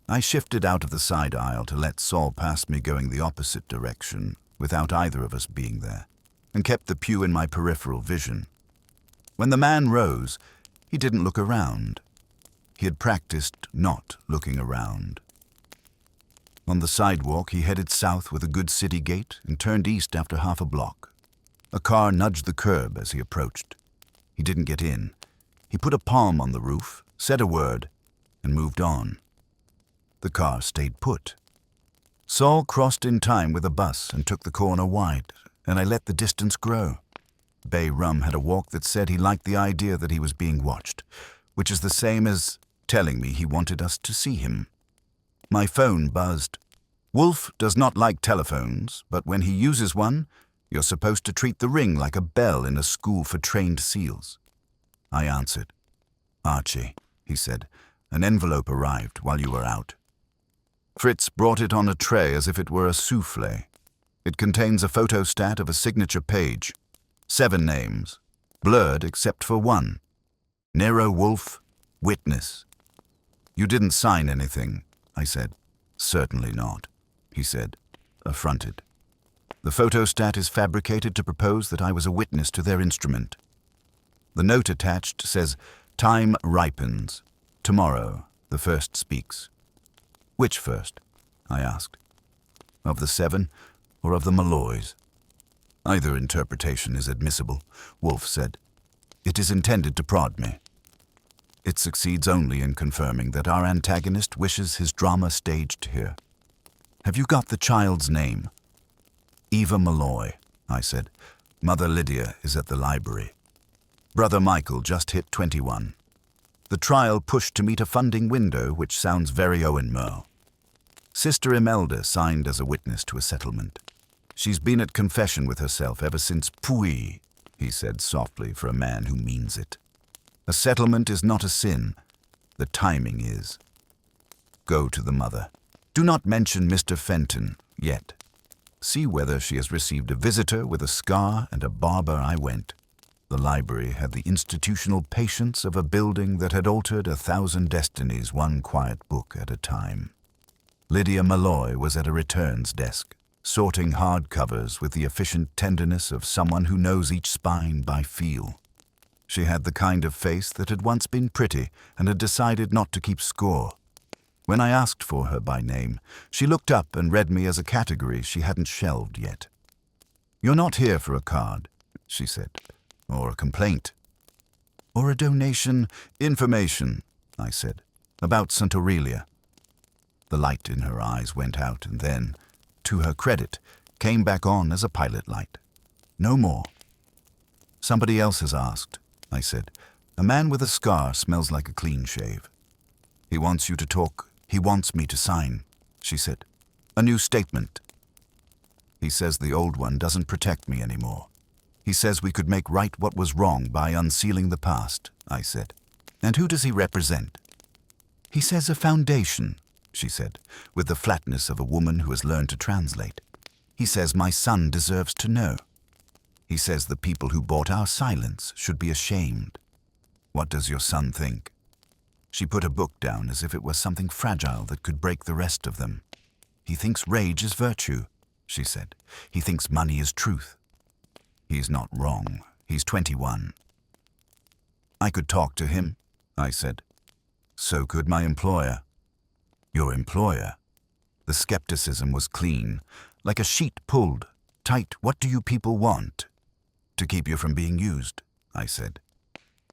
[SPEAKER 1] I shifted out of the side aisle to let Saul pass me going the opposite direction without either of us being there, and kept the pew in my peripheral vision. When the man rose, he didn't look around. He had practiced not looking around. On the sidewalk, he headed south with a good city gait and turned east after half a block. A car nudged the curb as he approached. He didn't get in. He put a palm on the roof, said a word, and moved on. The car stayed put. Saul crossed in time with a bus and took the corner wide, and I let the distance grow. Bay Rum had a walk that said he liked the idea that he was being watched, which is the same as telling me he wanted us to see him. My phone buzzed. Wolfe does not like telephones, but when he uses one, you're supposed to treat the ring like a bell in a school for trained seals. I answered. Archie, he said, an envelope arrived while you were out. Fritz brought it on a tray as if it were a souffle. It contains a photostat of a signature page. 7 names, blurred except for one. Nero Wolfe, witness. You didn't sign anything, I said. Certainly not, he said, affronted. The photostat is fabricated to propose that I was a witness to their instrument. The note attached says, time ripens. Tomorrow, the first speaks. Which first? I asked. Of the 7 or of the Malloys? Either interpretation is admissible, Wolfe said. It is intended to prod me. It succeeds only in confirming that our antagonist wishes his drama staged here. Have you got the child's name? Eva Malloy, I said. Mother Lydia is at the library. Brother Michael just hit 21. The trial pushed to meet a funding window, which sounds very Owen Merle. Sister Imelda signed as a witness to a settlement. She's been at confession with herself ever since Puy, he said softly for a man who means it. A settlement is not a sin. The timing is. Go to the mother. Do not mention Mr. Fenton yet. See whether she has received a visitor with a scar and a barber I went. The library had the institutional patience of a building that had altered 1,000 destinies one quiet book at a time. Lydia Malloy was at a returns desk, sorting hardcovers with the efficient tenderness of someone who knows each spine by feel. She had the kind of face that had once been pretty and had decided not to keep score. When I asked for her by name, she looked up and read me as a category she hadn't shelved yet. You're not here for a card, she said, or a complaint. Or a donation, information, I said, about St. Aurelia. The light in her eyes went out and then, to her credit, came back on as a pilot light. No more. Somebody else has asked, I said. A man with a scar smells like a clean shave. He wants you to talk. He wants me to sign, she said. A new statement. He says the old one doesn't protect me anymore. He says we could make right what was wrong by unsealing the past, I said. And who does he represent? He says a foundation, she said, with the flatness of a woman who has learned to translate. He says my son deserves to know. He says the people who bought our silence should be ashamed. What does your son think? She put a book down as if it was something fragile that could break the rest of them. He thinks rage is virtue, she said. He thinks money is truth. He's not wrong. He's 21. I could talk to him, I said. So could my employer. Your employer? The skepticism was clean, like a sheet pulled, tight. What do you people want? To keep you from being used, I said.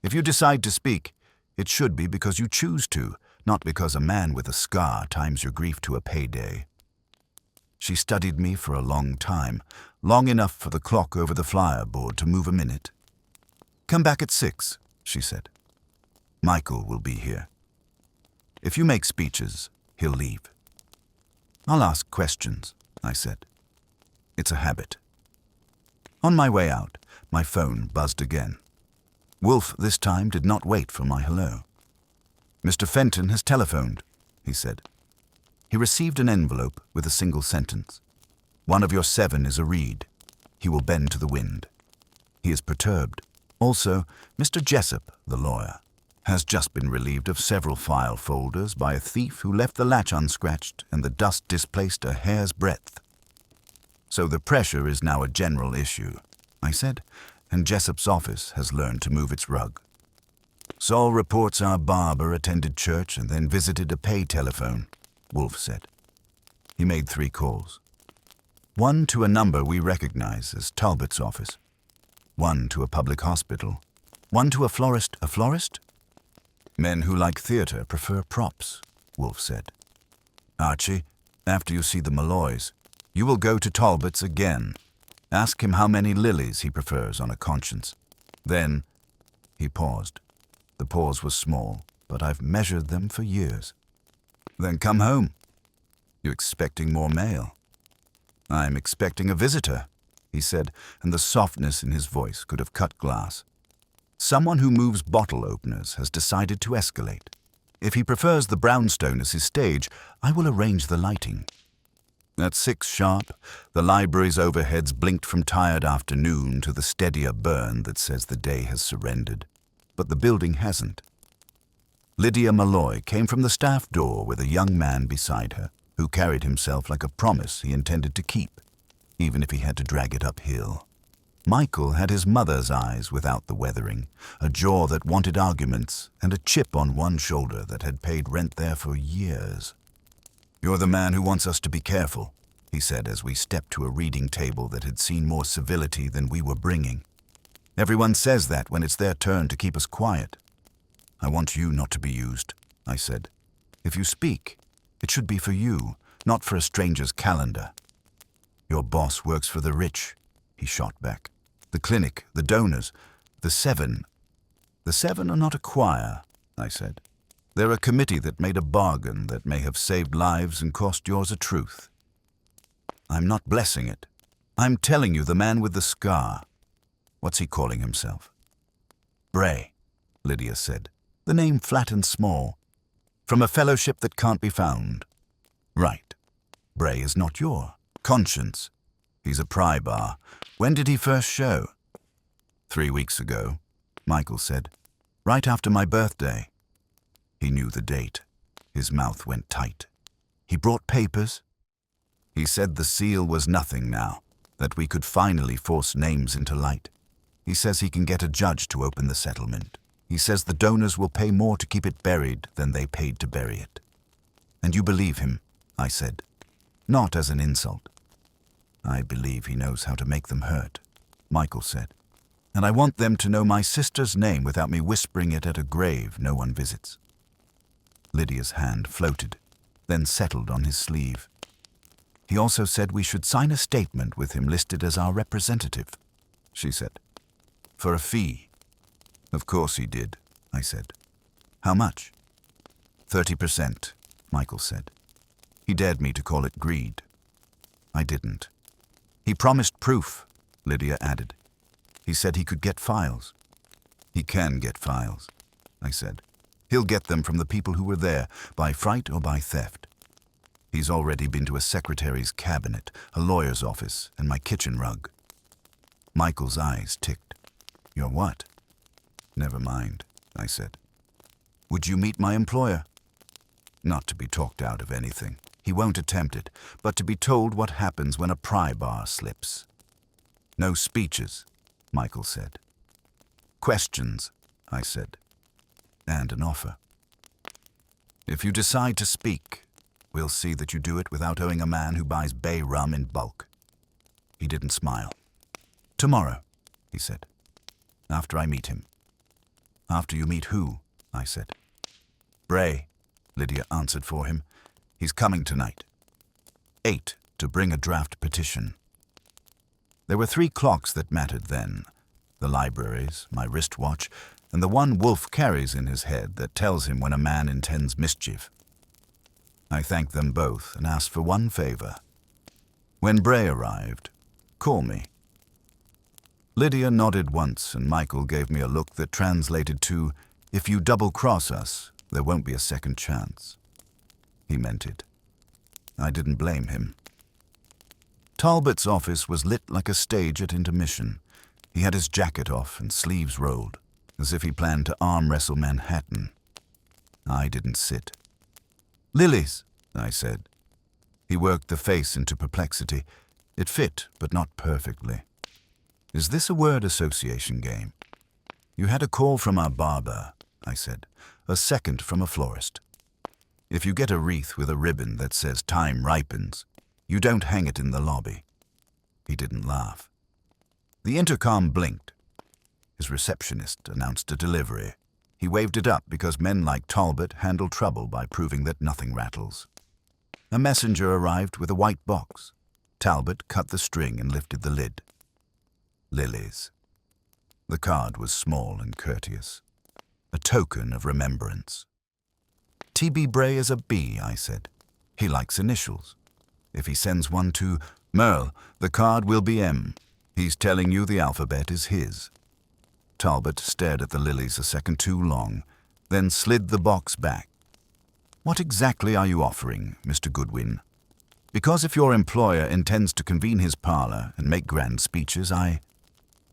[SPEAKER 1] If you decide to speak, it should be because you choose to, not because a man with a scar times your grief to a payday. She studied me for a long time, long enough for the clock over the flyer board to move a minute. Come back at 6, she said. Michael will be here. If you make speeches, he'll leave. I'll ask questions, I said. It's a habit. On my way out, my phone buzzed again. Wolfe this time did not wait for my hello. Mr. Fenton has telephoned, he said. He received an envelope with a single sentence. "One of your 7 is a reed. He will bend to the wind." He is perturbed. Also, Mr. Jessup, the lawyer, has just been relieved of several file folders by a thief who left the latch unscratched and the dust displaced a hair's breadth. "So the pressure is now a general issue," I said, "and Jessup's office has learned to move its rug." "Saul reports our barber attended church and then visited a pay telephone," Wolfe said. He made 3 calls. One to a number we recognize as Talbot's office. One to a public hospital. One to a florist. A florist? "Men who like theater prefer props," Wolfe said. "Archie, after you see the Malloys, you will go to Talbot's again. Ask him how many lilies he prefers on a conscience. Then," he paused. The pause was small, but I've measured them for years. "Then come home. You expecting more mail?" "I'm expecting a visitor," he said, and the softness in his voice could have cut glass. "Someone who moves bottle openers has decided to escalate. If he prefers the brownstone as his stage, I will arrange the lighting." At 6 sharp, the library's overheads blinked from tired afternoon to the steadier burn that says the day has surrendered. But the building hasn't. Lydia Malloy came from the staff door with a young man beside her, who carried himself like a promise he intended to keep, even if he had to drag it uphill. Michael had his mother's eyes without the weathering, a jaw that wanted arguments, and a chip on one shoulder that had paid rent there for years. "You're the man who wants us to be careful," he said as we stepped to a reading table that had seen more civility than we were bringing. "Everyone says that when it's their turn to keep us quiet." "I want you not to be used," I said. "If you speak, it should be for you, not for a stranger's calendar." "Your boss works for the rich," he shot back. "The clinic, the donors, the 7. The 7 are not a choir," I said. "They're a committee that made a bargain that may have saved lives and cost yours a truth." "I'm not blessing it. I'm telling you the man with the scar. What's he calling himself?" "Bray," Lydia said, the name flat and small. "From a fellowship that can't be found." "Right. Bray is not your conscience. He's a pry bar. When did he first show?" 3 weeks ago, Michael said. "Right after my birthday." He knew the date. His mouth went tight. "He brought papers?" "He said the seal was nothing now, that we could finally force names into light. He says he can get a judge to open the settlement. He says the donors will pay more to keep it buried than they paid to bury it." "And you believe him?" I said. "Not as an insult." "I believe he knows how to make them hurt," Michael said. "And I want them to know my sister's name without me whispering it at a grave no one visits." Lydia's hand floated, then settled on his sleeve. "He also said we should sign a statement with him listed as our representative," she said. "For a fee." "Of course he did," I said. "How much?" 30%, Michael said. He dared me to call it greed. I didn't. "He promised proof," Lydia added. "He said he could get files." "He can get files," I said. "He'll get them from the people who were there, by fright or by theft. He's already been to a secretary's cabinet, a lawyer's office, and my kitchen rug." Michael's eyes ticked. "Your what?" "Never mind," I said. "Would you meet my employer?" "Not to be talked out of anything. He won't attempt it, but to be told what happens when a pry bar slips." "No speeches," Michael said. "Questions," I said. "And an offer. If you decide to speak, we'll see that you do it without owing a man who buys bay rum in bulk." He didn't smile. "Tomorrow," he said. "After I meet him." "After you meet who?" I said. "Bray," Lydia answered for him. "He's coming tonight. 8 to bring a draft petition." There were 3 clocks that mattered then. The library's, my wristwatch, and the one Wolfe carries in his head that tells him when a man intends mischief. I thanked them both and asked for one favor. When Bray arrived, call me. Lydia nodded once, and Michael gave me a look that translated to, "If you double-cross us, there won't be a second chance." He meant it. I didn't blame him. Talbot's office was lit like a stage at intermission. He had his jacket off and sleeves rolled, as if he planned to arm wrestle Manhattan. I didn't sit. "Lilies," I said. He worked the face into perplexity. It fit, but not perfectly. "Is this a word association game?" "You had a call from our barber," I said. "A second from a florist. If you get a wreath with a ribbon that says time ripens, you don't hang it in the lobby." He didn't laugh. The intercom blinked. His receptionist announced a delivery. He waved it up because men like Talbot handle trouble by proving that nothing rattles. A messenger arrived with a white box. Talbot cut the string and lifted the lid. Lilies. The card was small and courteous. A token of remembrance. "T.B. Bray is a B," I said. "He likes initials. If he sends one to Merle, the card will be M. He's telling you the alphabet is his." Talbot stared at the lilies a second too long, then slid the box back. "What exactly are you offering, Mr. Goodwin? Because if your employer intends to convene his parlor and make grand speeches,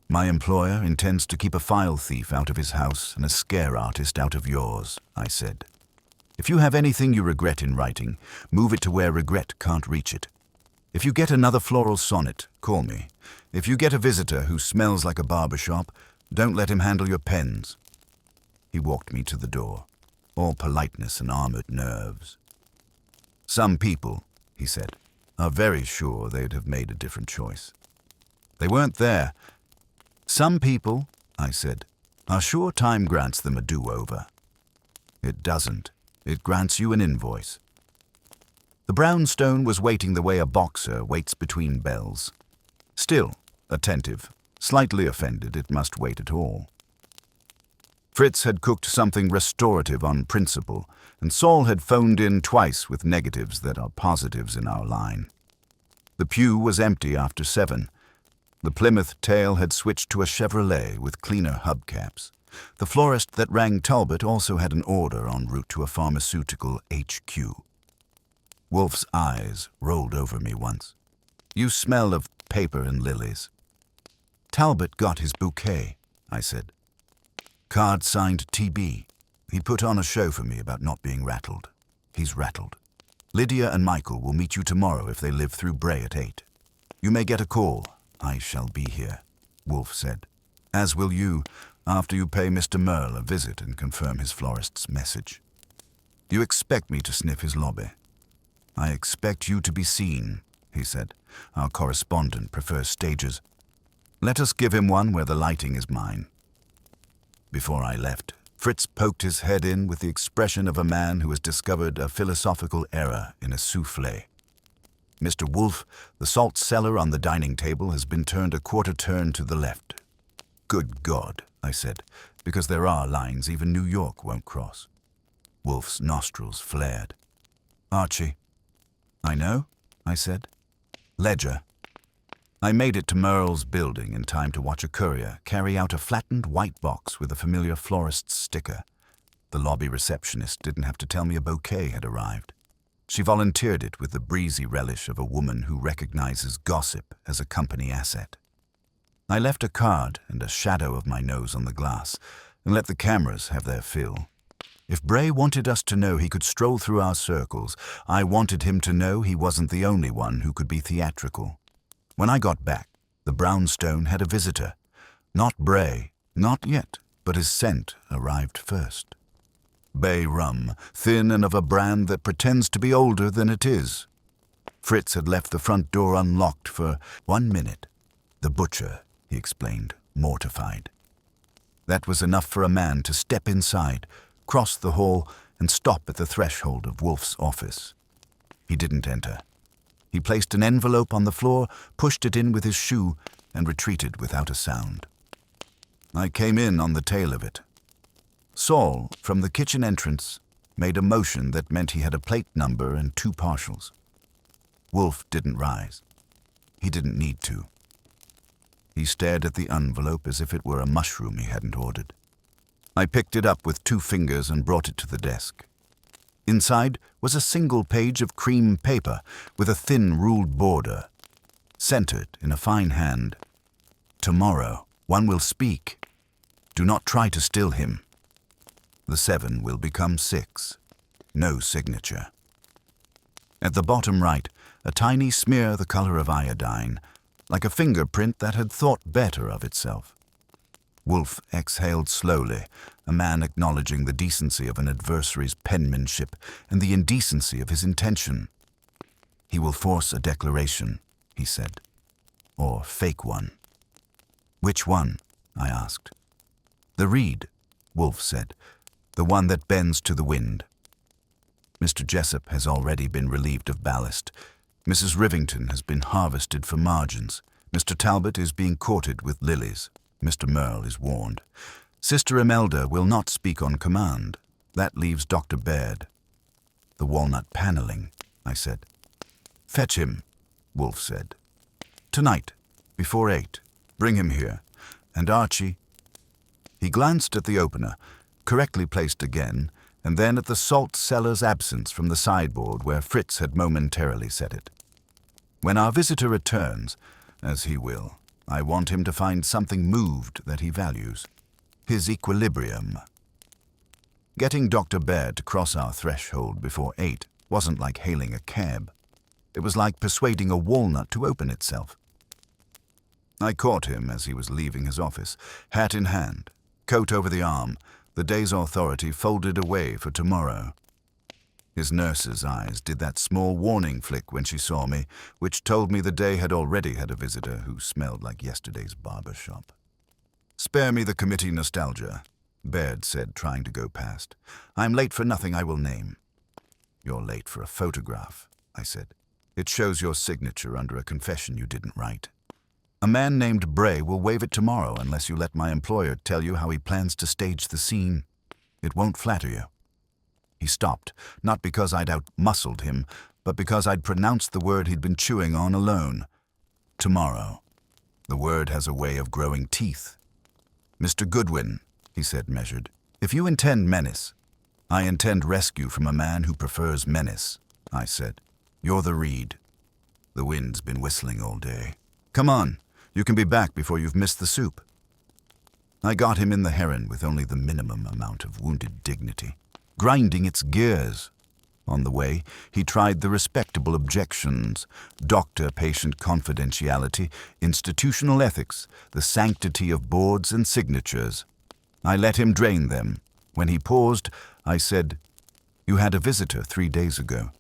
[SPEAKER 1] My employer intends to keep a file thief out of his house and a scare artist out of yours," I said. "If you have anything you regret in writing, move it to where regret can't reach it. If you get another floral sonnet, call me. If you get a visitor who smells like a barber shop, don't let him handle your pens." He walked me to the door, all politeness and armored nerves. "Some people," he said, "are very sure they'd have made a different choice. They weren't there. Some people," I said, "are sure time grants them a do-over. It doesn't. It grants you an invoice." The brownstone was waiting the way a boxer waits between bells. Still, attentive, slightly offended it must wait at all. Fritz had cooked something restorative on principle, and Saul had phoned in twice with negatives that are positives in our line. The pew was empty after 7. The Plymouth tail had switched to a Chevrolet with cleaner hubcaps. The florist that rang Talbot also had an order en route to a pharmaceutical HQ. Wolfe's eyes rolled over me once. "You smell of paper and lilies." "Talbot got his bouquet," I said. "Card signed TB. He put on a show for me about not being rattled. He's rattled. Lydia and Michael will meet you tomorrow if they live through Bray at 8. You may get a call. I shall be here," Wolfe said. "As will you, after you pay Mr. Merle a visit and confirm his florist's message. You expect me to sniff his lobby." "I expect you to be seen," he said. "Our correspondent prefers stages. Let us give him one where the lighting is mine." Before I left, Fritz poked his head in with the expression of a man who has discovered a philosophical error in a soufflé. "Mr. Wolfe, the salt cellar on the dining table has been turned a quarter turn to the left." "Good God," I said, "because there are lines even New York won't cross." Wolfe's nostrils flared. "Archie." "I know," I said. "Ledger." I made it to Merle's building in time to watch a courier carry out a flattened white box with a familiar florist's sticker. The lobby receptionist didn't have to tell me a bouquet had arrived. She volunteered it with the breezy relish of a woman who recognizes gossip as a company asset. I left a card and a shadow of my nose on the glass and let the cameras have their fill. If Bray wanted us to know he could stroll through our circles, I wanted him to know he wasn't the only one who could be theatrical. When I got back, the brownstone had a visitor. Not Bray, not yet, but his scent arrived first. Bay rum, thin and of a brand that pretends to be older than it is. Fritz had left the front door unlocked for 1 minute. "The butcher," he explained, mortified. That was enough for a man to step inside, cross the hall, and stop at the threshold of Wolfe's office. He didn't enter. He placed an envelope on the floor, pushed it in with his shoe, and retreated without a sound. I came in on the tail of it. Saul, from the kitchen entrance, made a motion that meant he had a plate number and 2 partials. Wolfe didn't rise. He didn't need to. He stared at the envelope as if it were a mushroom he hadn't ordered. I picked it up with 2 fingers and brought it to the desk. Inside was a single page of cream paper with a thin ruled border. Centered in a fine hand. Tomorrow one will speak. Do not try to still him. The 7 will become 6. No signature. At the bottom right, a tiny smear the color of iodine, like a fingerprint that had thought better of itself. Wolfe exhaled slowly, a man acknowledging the decency of an adversary's penmanship and the indecency of his intention. He will force a declaration, he said, or fake one. Which one? I asked. The reed, Wolfe said, the one that bends to the wind. Mr. Jessup has already been relieved of ballast. Mrs. Rivington has been harvested for margins. Mr. Talbot is being courted with lilies. Mr. Merle is warned. Sister Imelda will not speak on command. That leaves Dr. Baird. The walnut paneling, I said. Fetch him, Wolfe said. Tonight, before 8. Bring him here. And Archie. He glanced at the opener, correctly placed again, and then at the salt cellar's absence from the sideboard where Fritz had momentarily set it. When our visitor returns, as he will, I want him to find something moved that he values. His equilibrium. Getting Dr. Baird to cross our threshold before 8 wasn't like hailing a cab. It was like persuading a walnut to open itself. I caught him as he was leaving his office, hat in hand, coat over the arm, the day's authority folded away for tomorrow. His nurse's eyes did that small warning flick when she saw me, which told me the day had already had a visitor who smelled like yesterday's barber shop. Spare me the committee nostalgia, Baird said, trying to go past. I'm late for nothing I will name. You're late for a photograph, I said. It shows your signature under a confession you didn't write. A man named Bray will waive it tomorrow unless you let my employer tell you how he plans to stage the scene. It won't flatter you. He stopped, not because I'd out-muscled him, but because I'd pronounced the word he'd been chewing on alone. Tomorrow. The word has a way of growing teeth. Mr. Goodwin, he said measured, if you intend menace, I intend rescue from a man who prefers menace, I said. You're the reed. The wind's been whistling all day. Come on, you can be back before you've missed the soup. I got him in the heron with only the minimum amount of wounded dignity, grinding its gears. On the way, he tried the respectable objections, doctor-patient confidentiality, institutional ethics, the sanctity of boards and signatures. I let him drain them. When he paused, I said, You had a visitor 3 days ago.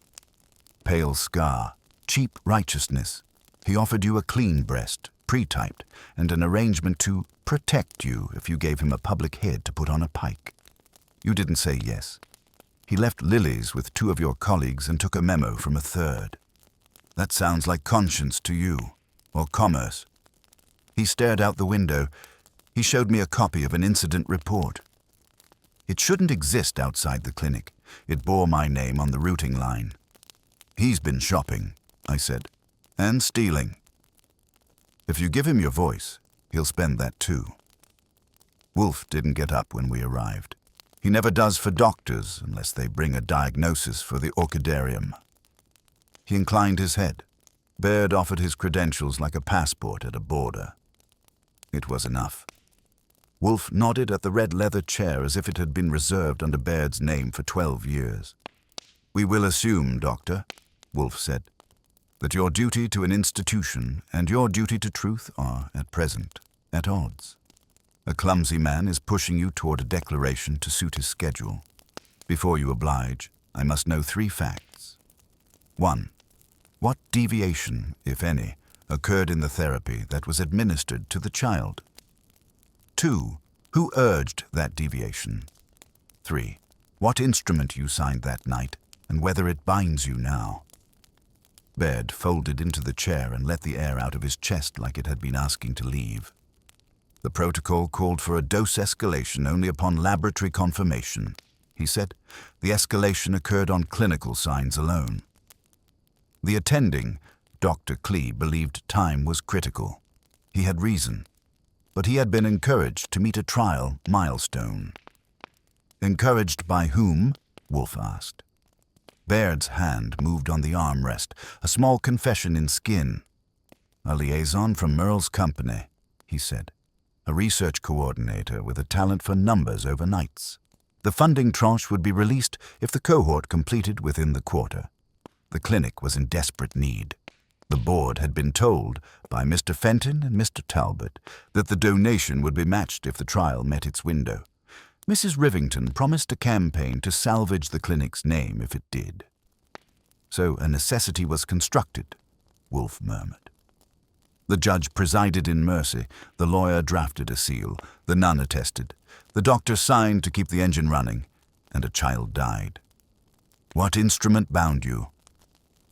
[SPEAKER 1] Pale scar, cheap righteousness. He offered you a clean breast, pre-typed, and an arrangement to protect you if you gave him a public head to put on a pike. You didn't say yes. He left lilies with 2 of your colleagues and took a memo from a 3rd. That sounds like conscience to you, or commerce. He stared out the window. He showed me a copy of an incident report. It shouldn't exist outside the clinic. It bore my name on the routing line. He's been shopping, I said, and stealing. If you give him your voice, he'll spend that too. Wolfe didn't get up when we arrived. He never does for doctors unless they bring a diagnosis for the orchidarium. He inclined his head. Baird offered his credentials like a passport at a border. It was enough. Wolfe nodded at the red leather chair as if it had been reserved under Baird's name for 12 years. We will assume, Doctor, Wolfe said, that your duty to an institution and your duty to truth are, at present, at odds. A clumsy man is pushing you toward a declaration to suit his schedule. Before you oblige, I must know 3 facts. 1. What deviation, if any, occurred in the therapy that was administered to the child? 2. Who urged that deviation? 3. What instrument you signed that night, and whether it binds you now? Baird folded into the chair and let the air out of his chest like it had been asking to leave. The protocol called for a dose escalation only upon laboratory confirmation. He said the escalation occurred on clinical signs alone. The attending, Dr. Klee, believed time was critical. He had reason, but he had been encouraged to meet a trial milestone. Encouraged by whom? Wolfe asked. Baird's hand moved on the armrest, a small confession in skin. "A liaison from Merle's company," he said. "A research coordinator with a talent for numbers over nights. The funding tranche would be released if the cohort completed within the quarter. The clinic was in desperate need. The board had been told by Mr. Fenton and Mr. Talbot that the donation would be matched if the trial met its window. Mrs. Rivington promised a campaign to salvage the clinic's name if it did. So a necessity was constructed," Wolfe murmured. The judge presided in mercy, the lawyer drafted a seal, the nun attested, the doctor signed to keep the engine running, and a child died. "What instrument bound you?"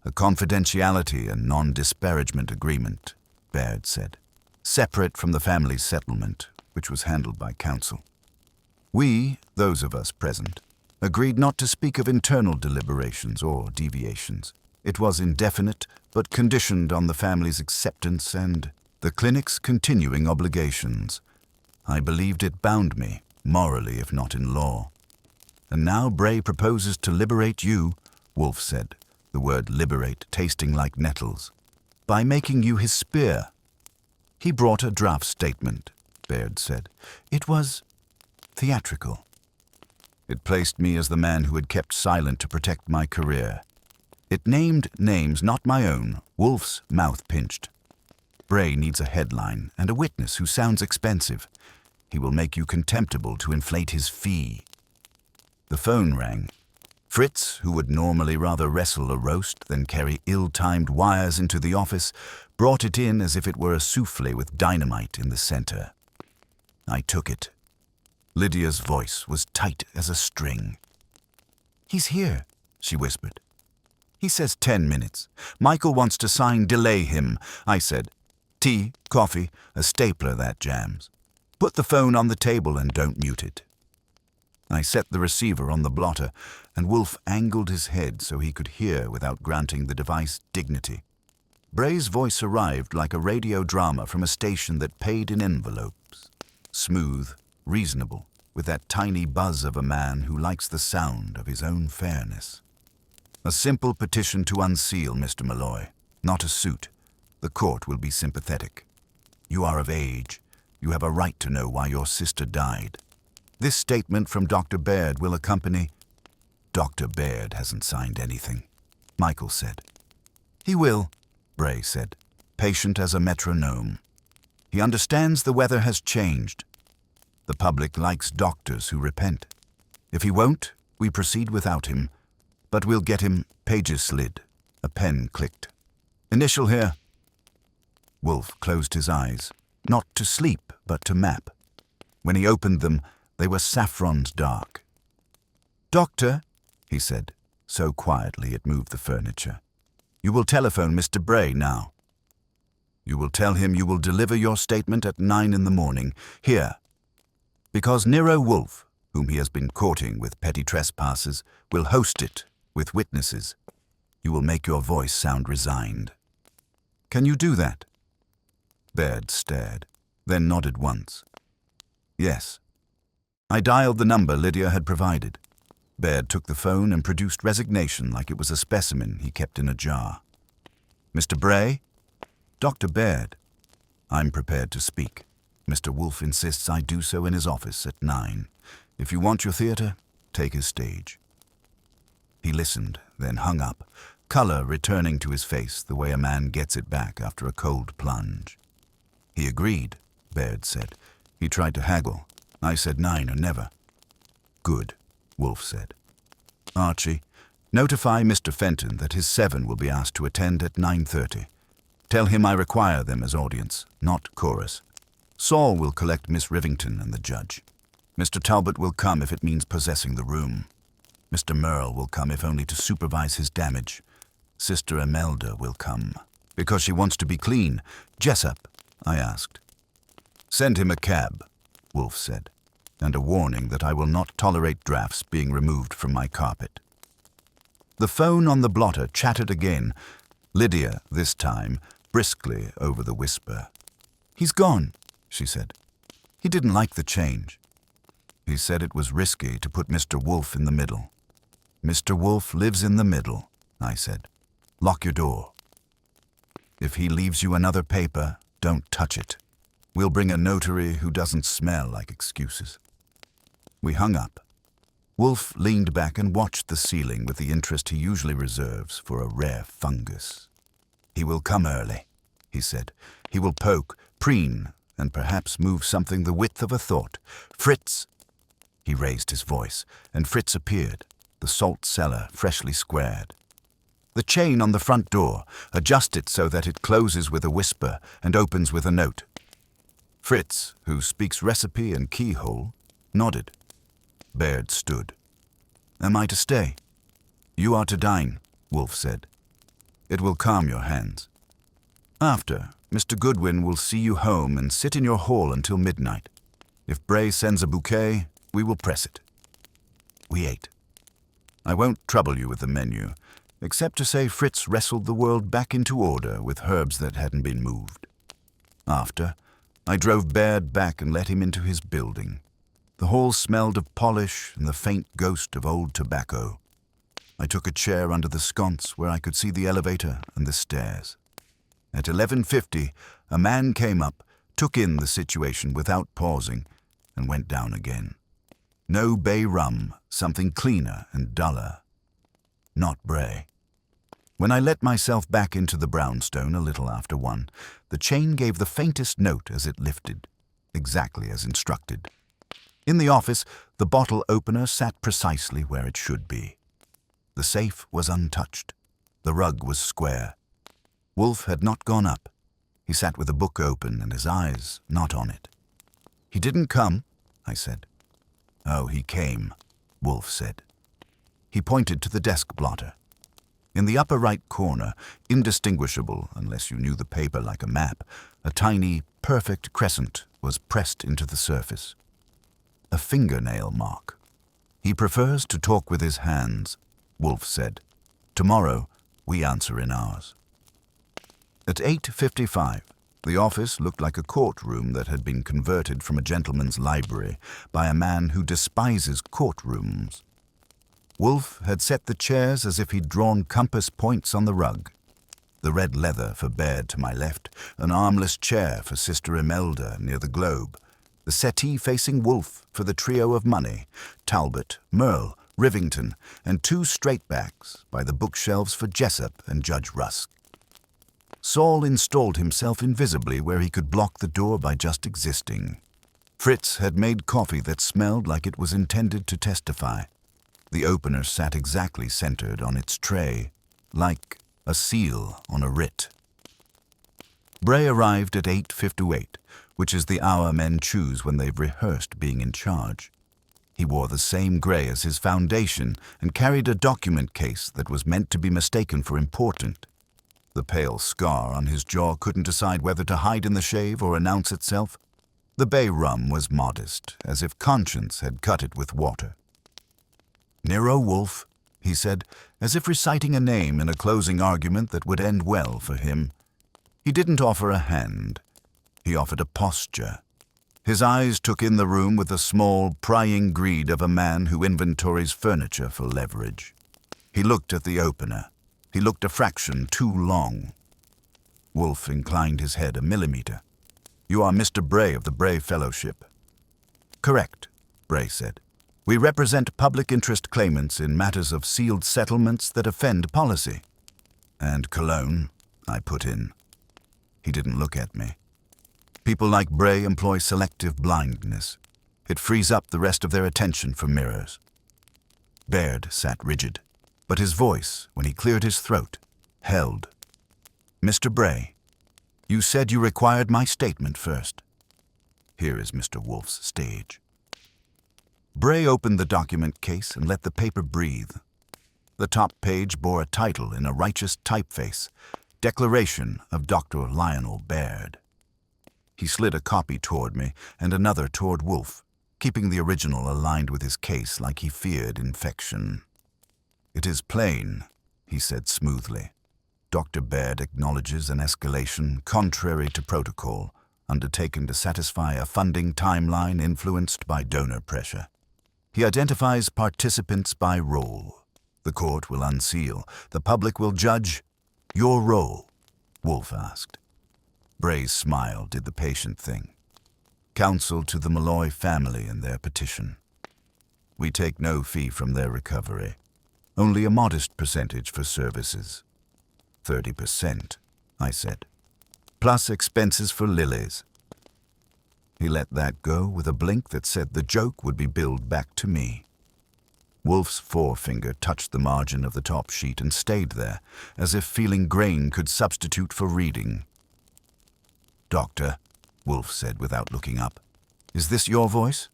[SPEAKER 1] "A confidentiality and non-disparagement agreement," Baird said, "separate from the family's settlement, which was handled by counsel. We, those of us present, agreed not to speak of internal deliberations or deviations. It was indefinite, but conditioned on the family's acceptance and the clinic's continuing obligations. I believed it bound me, morally if not in law. And now Bray proposes to liberate you," Wolfe said, the word liberate tasting like nettles, "by making you his spear." "He brought a draft statement," Baird said. "It was theatrical. It placed me as the man who had kept silent to protect my career. It named names not my own." Wolfe's mouth pinched. "Bray needs a headline and a witness who sounds expensive. He will make you contemptible to inflate his fee." The phone rang. Fritz, who would normally rather wrestle a roast than carry ill-timed wires into the office, brought it in as if it were a souffle with dynamite in the center. I took it. Lydia's voice was tight as a string. "He's here," she whispered. "He says 10 minutes. Michael wants to sign delay him," I said. "Tea, coffee, a stapler that jams. Put the phone on the table and don't mute it." I set the receiver on the blotter, and Wolfe angled his head so he could hear without granting the device dignity. Bray's voice arrived like a radio drama from a station that paid in envelopes. Smooth, reasonable, with that tiny buzz of a man who likes the sound of his own fairness. "A simple petition to unseal, Mr. Malloy. Not a suit. The court will be sympathetic. You are of age. You have a right to know why your sister died. This statement from Dr. Baird will accompany—" "Dr. Baird hasn't signed anything," Michael said. "He will," Bray said, patient as a metronome. "He understands the weather has changed. The public likes doctors who repent. If he won't, we proceed without him. But we'll get him." Pages slid. A pen clicked. "Initial here." Wolfe closed his eyes, not to sleep, but to map. When he opened them, they were saffroned dark. "Doctor," he said, so quietly it moved the furniture, "you will telephone Mr. Bray now. You will tell him you will deliver your statement at 9 in the morning, here. Because Nero Wolfe, whom he has been courting with petty trespassers, will host it with witnesses. You will make your voice sound resigned. Can you do that?" Baird stared, then nodded once. "Yes." I dialed the number Lydia had provided. Baird took the phone and produced resignation like it was a specimen he kept in a jar. "Mr. Bray?" "Dr. Baird." "I'm prepared to speak. Mr. Wolfe insists I do so in his office at 9. If you want your theater, take his stage." He listened, then hung up, color returning to his face the way a man gets it back after a cold plunge. "He agreed," Baird said. "He tried to haggle. I said 9 or never." "Good," Wolfe said. "Archie, notify Mr. Fenton that his 7 will be asked to attend at 9:30. Tell him I require them as audience, not chorus. Saul will collect Miss Rivington and the judge. Mr. Talbot will come if it means possessing the room. Mr. Merle will come if only to supervise his damage. Sister Imelda will come, because she wants to be clean. Jessup?" I asked. "Send him a cab," Wolfe said, and a warning that I will not tolerate drafts being removed from my carpet. The phone on the blotter chattered again, Lydia, this time, briskly over the whisper. "He's gone," she said. "He didn't like the change. He said it was risky to put Mr. Wolfe in the middle." Mr. Wolfe lives in the middle, I said. Lock your door. If he leaves you another paper, don't touch it. We'll bring a notary who doesn't smell like excuses. We hung up. Wolfe leaned back and watched the ceiling with the interest he usually reserves for a rare fungus. He will come early, he said. He will poke, preen, and perhaps move something the width of a thought. Fritz! He raised his voice, and Fritz appeared, the salt cellar freshly squared. The chain on the front door, adjust it so that it closes with a whisper and opens with a note. Fritz, who speaks recipe and keyhole, nodded. Baird stood. Am I to stay? You are to dine, Wolfe said. It will calm your hands. After, Mr. Goodwin will see you home and sit in your hall until midnight. If Bray sends a bouquet, we will press it. We ate. I won't trouble you with the menu, except to say Fritz wrestled the world back into order with herbs that hadn't been moved. After, I drove Baird back and let him into his building. The hall smelled of polish and the faint ghost of old tobacco. I took a chair under the sconce where I could see the elevator and the stairs. At 11:50, a man came up, took in the situation without pausing, and went down again. No bay rum, something cleaner and duller. Not Bray. When I let myself back into the brownstone a little after 1, the chain gave the faintest note as it lifted, exactly as instructed. In the office, the bottle opener sat precisely where it should be. The safe was untouched. The rug was square. Wolfe had not gone up. He sat with the book open and his eyes not on it. He didn't come, I said. Oh, he came, Wolfe said. He pointed to the desk blotter. In the upper right corner, indistinguishable unless you knew the paper like a map, a tiny, perfect crescent was pressed into the surface. A fingernail mark. He prefers to talk with his hands, Wolfe said. Tomorrow, we answer in ours. At 8:55, the office looked like a courtroom that had been converted from a gentleman's library by a man who despises courtrooms. Wolfe had set the chairs as if he'd drawn compass points on the rug. The red leather for Baird to my left, an armless chair for Sister Imelda near the globe, the settee facing Wolfe for the trio of money, Talbot, Merle, Rivington, and 2 straight-backs by the bookshelves for Jessup and Judge Rusk. Saul installed himself invisibly where he could block the door by just existing. Fritz had made coffee that smelled like it was intended to testify. The opener sat exactly centered on its tray, like a seal on a writ. Bray arrived at 8:58, which is the hour men choose when they've rehearsed being in charge. He wore the same gray as his foundation and carried a document case that was meant to be mistaken for important. The pale scar on his jaw couldn't decide whether to hide in the shave or announce itself. The bay rum was modest, as if conscience had cut it with water. Nero Wolfe, he said, as if reciting a name in a closing argument that would end well for him. He didn't offer a hand. He offered a posture. His eyes took in the room with the small, prying greed of a man who inventories furniture for leverage. He looked at the opener. He looked a fraction too long. Wolfe inclined his head a millimeter. You are Mr. Bray of the Bray Fellowship. Correct, Bray said. We represent public interest claimants in matters of sealed settlements that offend policy. And Cologne, I put in. He didn't look at me. People like Bray employ selective blindness. It frees up the rest of their attention for mirrors. Baird sat rigid, but his voice, when he cleared his throat, held. Mr. Bray, you said you required my statement first. Here is Mr. Wolfe's stage. Bray opened the document case and let the paper breathe. The top page bore a title in a righteous typeface, Declaration of Dr. Lionel Baird. He slid a copy toward me and another toward Wolfe, keeping the original aligned with his case like he feared infection. It is plain, he said smoothly. Dr. Baird acknowledges an escalation contrary to protocol, undertaken to satisfy a funding timeline influenced by donor pressure. He identifies participants by role. The court will unseal. The public will judge. Your role, Wolfe asked. Bray's smile did the patient thing. Counsel to the Malloy family and their petition. We take no fee from their recovery. Only a modest percentage for services. 30%, I said. Plus expenses for lilies. He let that go with a blink that said the joke would be billed back to me. Wolfe's forefinger touched the margin of the top sheet and stayed there, as if feeling grain could substitute for reading. Doctor, Wolfe said without looking up, is this your voice?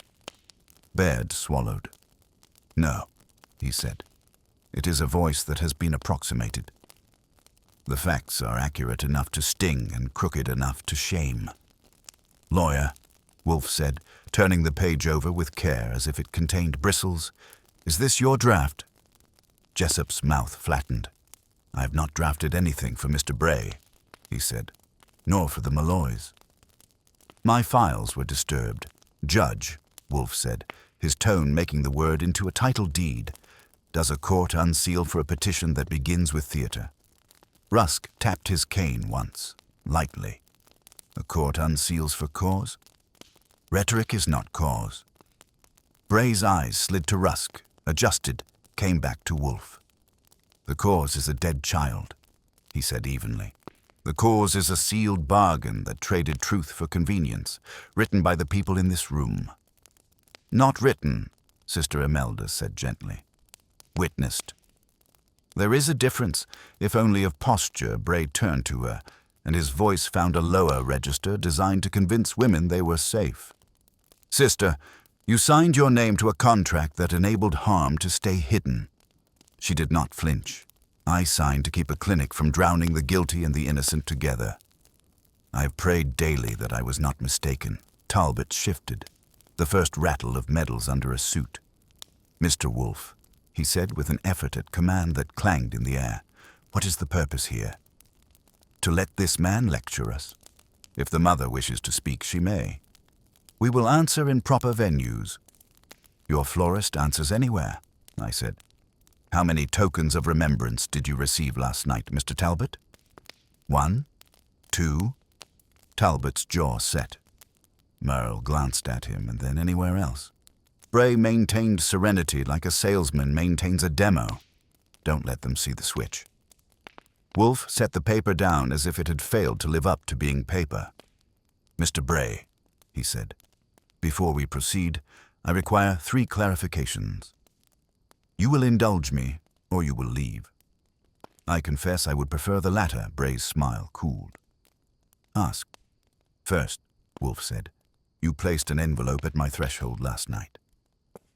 [SPEAKER 1] Baird swallowed. No, he said. It is a voice that has been approximated. The facts are accurate enough to sting and crooked enough to shame. Lawyer, Wolfe said, turning the page over with care as if it contained bristles, is this your draft? Jessup's mouth flattened. I have not drafted anything for Mr. Bray, he said, nor for the Malloys. My files were disturbed. Judge, Wolfe said, his tone making the word into a title deed. Does a court unseal for a petition that begins with theater? Rusk tapped his cane once, lightly. A court unseals for cause? Rhetoric is not cause. Bray's eyes slid to Rusk, adjusted, came back to Wolfe. The cause is a dead child, he said evenly. The cause is a sealed bargain that traded truth for convenience, written by the people in this room. Not written, Sister Imelda said gently. Witnessed. There is a difference, if only of posture. Bray turned to her, and his voice found a lower register designed to convince women they were safe. Sister, you signed your name to a contract that enabled harm to stay hidden. She did not flinch. I signed to keep a clinic from drowning the guilty and the innocent together. I have prayed daily that I was not mistaken. Talbot shifted, the first rattle of medals under a suit. Mr. Wolfe, he said with an effort at command that clanged in the air, what is the purpose here? To let this man lecture us. If the mother wishes to speak, she may. We will answer in proper venues. Your florist answers anywhere, I said. How many tokens of remembrance did you receive last night, Mr. Talbot? 1, 2. Talbot's jaw set. Merle glanced at him and then anywhere else. Bray maintained serenity like a salesman maintains a demo. Don't let them see the switch. Wolfe set the paper down as if it had failed to live up to being paper. Mr. Bray, he said, before we proceed, I require 3 clarifications. You will indulge me, or you will leave. I confess I would prefer the latter. Bray's smile cooled. Ask. First, Wolfe said, you placed an envelope at my threshold last night.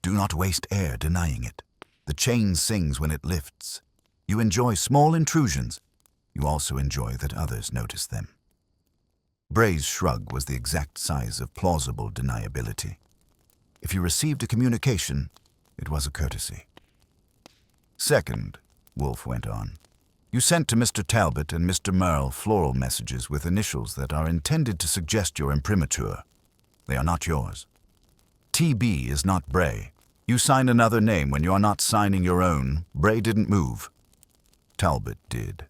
[SPEAKER 1] Do not waste air denying it. The chain sings when it lifts. You enjoy small intrusions. You also enjoy that others notice them. Bray's shrug was the exact size of plausible deniability. If you received a communication, it was a courtesy. Second, Wolfe went on, you sent to Mr. Talbot and Mr. Merle floral messages with initials that are intended to suggest your imprimatur. They are not yours. TB is not Bray. You sign another name when you are not signing your own. Bray didn't move. Talbot did.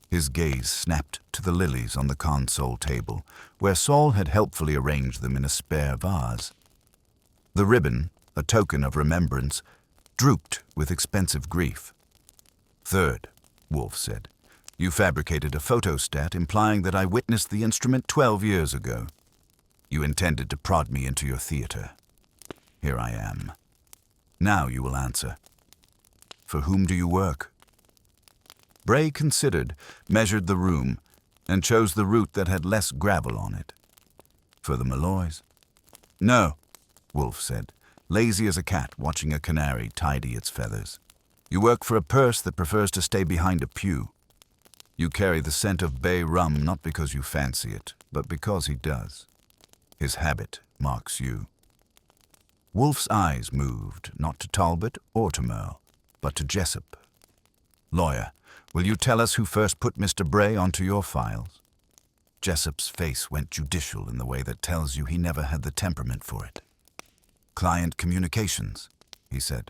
[SPEAKER 1] His gaze snapped to the lilies on the console table, where Saul had helpfully arranged them in a spare vase. The ribbon, a token of remembrance, drooped with expensive grief. Third, Wolfe said, you fabricated a photostat implying that I witnessed the instrument 12 years ago. You intended to prod me into your theater. Here I am. Now you will answer. For whom do you work? Bray considered, measured the room, and chose the route that had less gravel on it. For the Malloys? No, Wolfe said, lazy as a cat watching a canary tidy its feathers. You work for a purse that prefers to stay behind a pew. You carry the scent of bay rum not because you fancy it, but because he does. His habit marks you. Wolfe's eyes moved, not to Talbot or to Merle, but to Jessup. Lawyer, will you tell us who first put Mr. Bray onto your files? Jessup's face went judicial in the way that tells you he never had the temperament for it. Client communications, he said.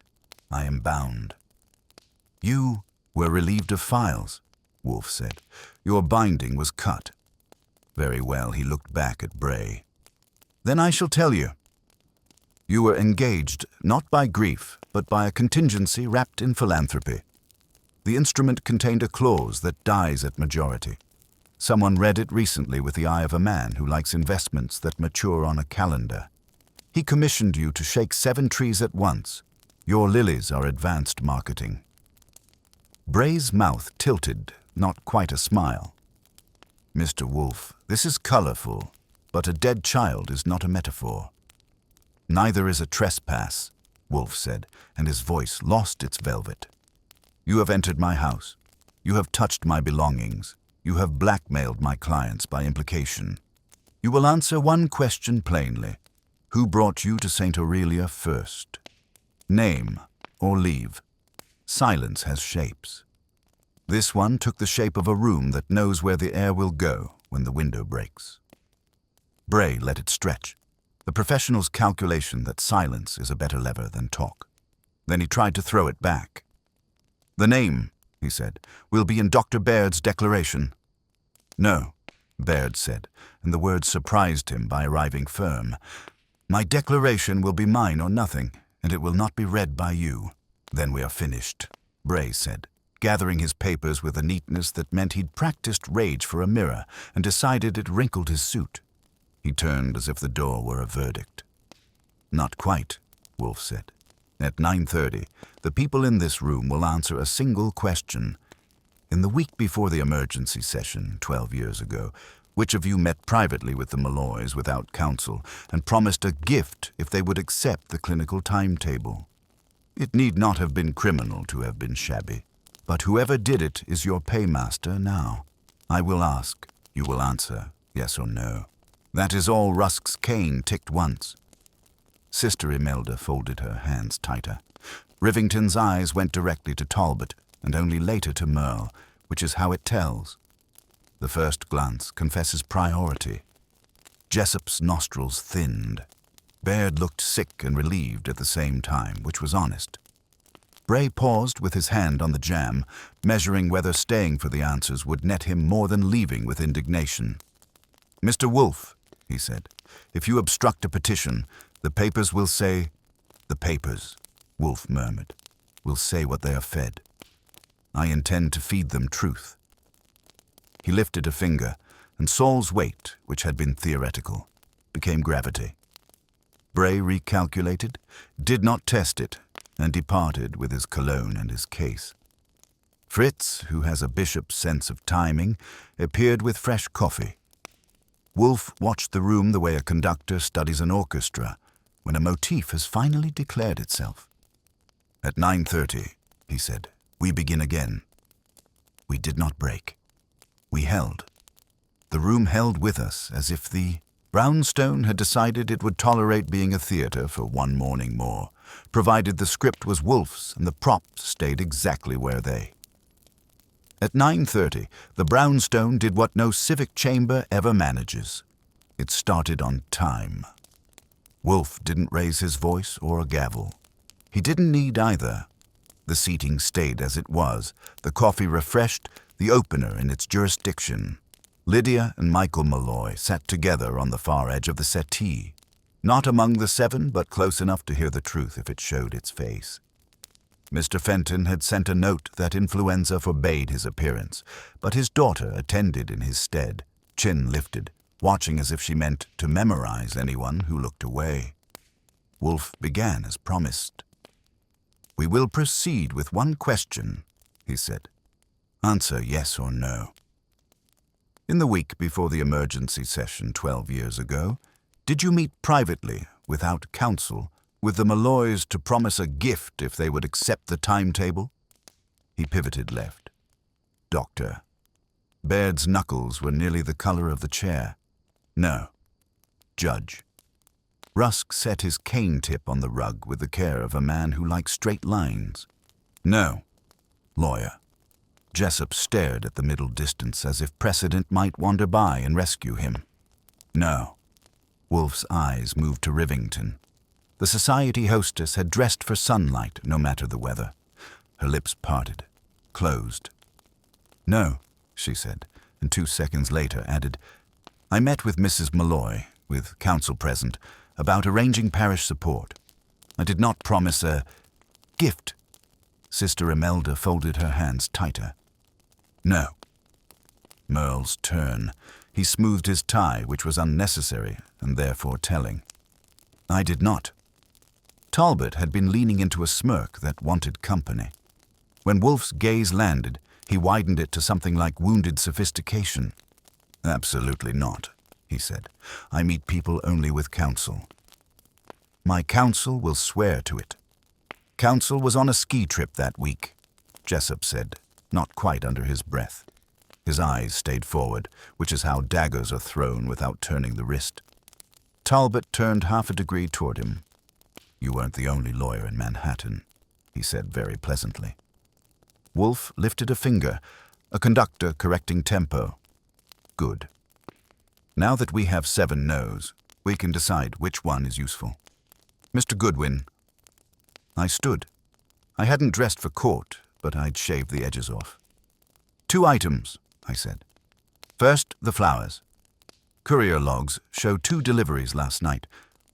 [SPEAKER 1] I am bound. You were relieved of files, Wolfe said. Your binding was cut. Very well, he looked back at Bray. Then I shall tell you. You were engaged not by grief, but by a contingency wrapped in philanthropy. The instrument contained a clause that dies at majority. Someone read it recently with the eye of a man who likes investments that mature on a calendar. He commissioned you to shake 7 trees at once. Your lilies are advanced marketing. Bray's mouth tilted, not quite a smile. Mr. Wolfe, this is colorful, but a dead child is not a metaphor. Neither is a trespass, Wolfe said, and his voice lost its velvet. You have entered my house. You have touched my belongings. You have blackmailed my clients by implication. You will answer one question plainly. Who brought you to St. Aurelia first? Name or leave. Silence has shapes. This one took the shape of a room that knows where the air will go when the window breaks. Bray let it stretch, the professional's calculation that silence is a better lever than talk. Then he tried to throw it back. The name, he said, will be in Dr. Baird's declaration. No, Baird said, and the words surprised him by arriving firm. My declaration will be mine or nothing, and it will not be read by you. Then we are finished, Bray said, gathering his papers with a neatness that meant he'd practiced rage for a mirror and decided it wrinkled his suit. He turned as if the door were a verdict. Not quite, Wolfe said. At 9:30, the people in this room will answer a single question. In the week before the emergency session, 12 years ago, which of you met privately with the Malloys without counsel and promised a gift if they would accept the clinical timetable? It need not have been criminal to have been shabby, but whoever did it is your paymaster now. I will ask, you will answer, yes or no. That is all Rusk's cane ticked once. Sister Imelda folded her hands tighter. Rivington's eyes went directly to Talbot, and only later to Merle, which is how it tells. The first glance confesses priority. Jessup's nostrils thinned. Baird looked sick and relieved at the same time, which was honest. Bray paused with his hand on the jam, measuring whether staying for the answers would net him more than leaving with indignation. Mr. Wolfe, he said, if you obstruct a petition, the papers will say— The papers, Wolfe murmured, will say what they are fed. I intend to feed them truth. He lifted a finger, and Saul's weight, which had been theoretical, became gravity. Bray recalculated, did not test it, and departed with his cologne and his case. Fritz, who has a bishop's sense of timing, appeared with fresh coffee. Wolfe watched the room the way a conductor studies an orchestra, when a motif has finally declared itself. At 9:30, he said, we begin again. We did not break. We held. The room held with us as if the brownstone had decided it would tolerate being a theater for one morning more, provided the script was Wolfe's and the props stayed exactly where they. At 9:30, the brownstone did what no civic chamber ever manages. It started on time. Wolfe didn't raise his voice or a gavel. He didn't need either. The seating stayed as it was, the coffee refreshed, the opener in its jurisdiction. Lydia and Michael Malloy sat together on the far edge of the settee, not among the 7, but close enough to hear the truth if it showed its face. Mr. Fenton had sent a note that influenza forbade his appearance, but his daughter attended in his stead, chin lifted, watching as if she meant to memorize anyone who looked away. Wolfe began as promised. We will proceed with one question, he said. Answer yes or no. In the week before the emergency session 12 years ago, did you meet privately, without counsel, with the Malloys to promise a gift if they would accept the timetable? He pivoted left. Doctor. Baird's knuckles were nearly the color of the chair. No. Judge. Rusk set his cane tip on the rug with the care of a man who likes straight lines. No. Lawyer. Jessup stared at the middle distance as if precedent might wander by and rescue him. No. Wolfe's eyes moved to Rivington. The society hostess had dressed for sunlight, no matter the weather. Her lips parted, closed. "No," she said, and 2 seconds later added, "I met with Mrs. Malloy, with council present, about arranging parish support. I did not promise a gift." Sister Imelda folded her hands tighter. "No." Merle's turn. He smoothed his tie, which was unnecessary and therefore telling. "I did not." Talbot had been leaning into a smirk that wanted company. When Wolfe's gaze landed, he widened it to something like wounded sophistication. "Absolutely not," he said. "I meet people only with counsel. My counsel will swear to it." "Counsel was on a ski trip that week," Jessup said, not quite under his breath. His eyes stayed forward, which is how daggers are thrown without turning the wrist. Talbot turned half a degree toward him. "You weren't the only lawyer in Manhattan," he said very pleasantly. Wolfe lifted a finger, a conductor correcting tempo. "Good. Now that we have 7 no's, we can decide which one is useful. Mr. Goodwin." I stood. I hadn't dressed for court, but I'd shaved the edges off. "2 items," I said. "First, the flowers. Courier logs show 2 deliveries last night,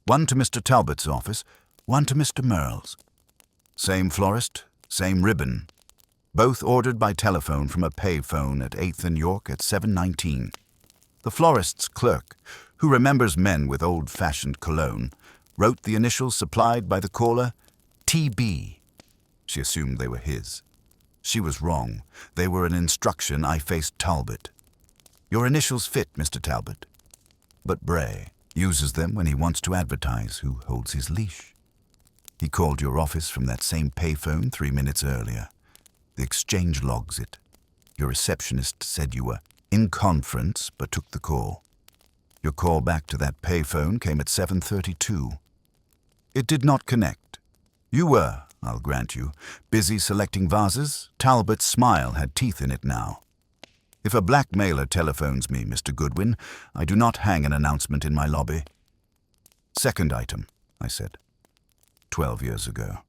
[SPEAKER 1] one to Mr. Talbot's office, one to Mr. Merle's. Same florist, same ribbon. Both ordered by telephone from a pay phone at 8th and York at 7:19. The florist's clerk, who remembers men with old-fashioned cologne, wrote the initials supplied by the caller, TB. She assumed they were his. She was wrong. They were an instruction I faced Talbot. "Your initials fit, Mr. Talbot." But Bray uses them when he wants to advertise who holds his leash. He called your office from that same payphone 3 minutes earlier. The exchange logs it. Your receptionist said you were in conference but took the call. Your call back to that payphone came at 7:32. It did not connect. You were, I'll grant you, busy selecting vases. Talbot's smile had teeth in it now. "If a blackmailer telephones me, Mr. Goodwin, I do not hang an announcement in my lobby." "Second item," I said. 12 years ago.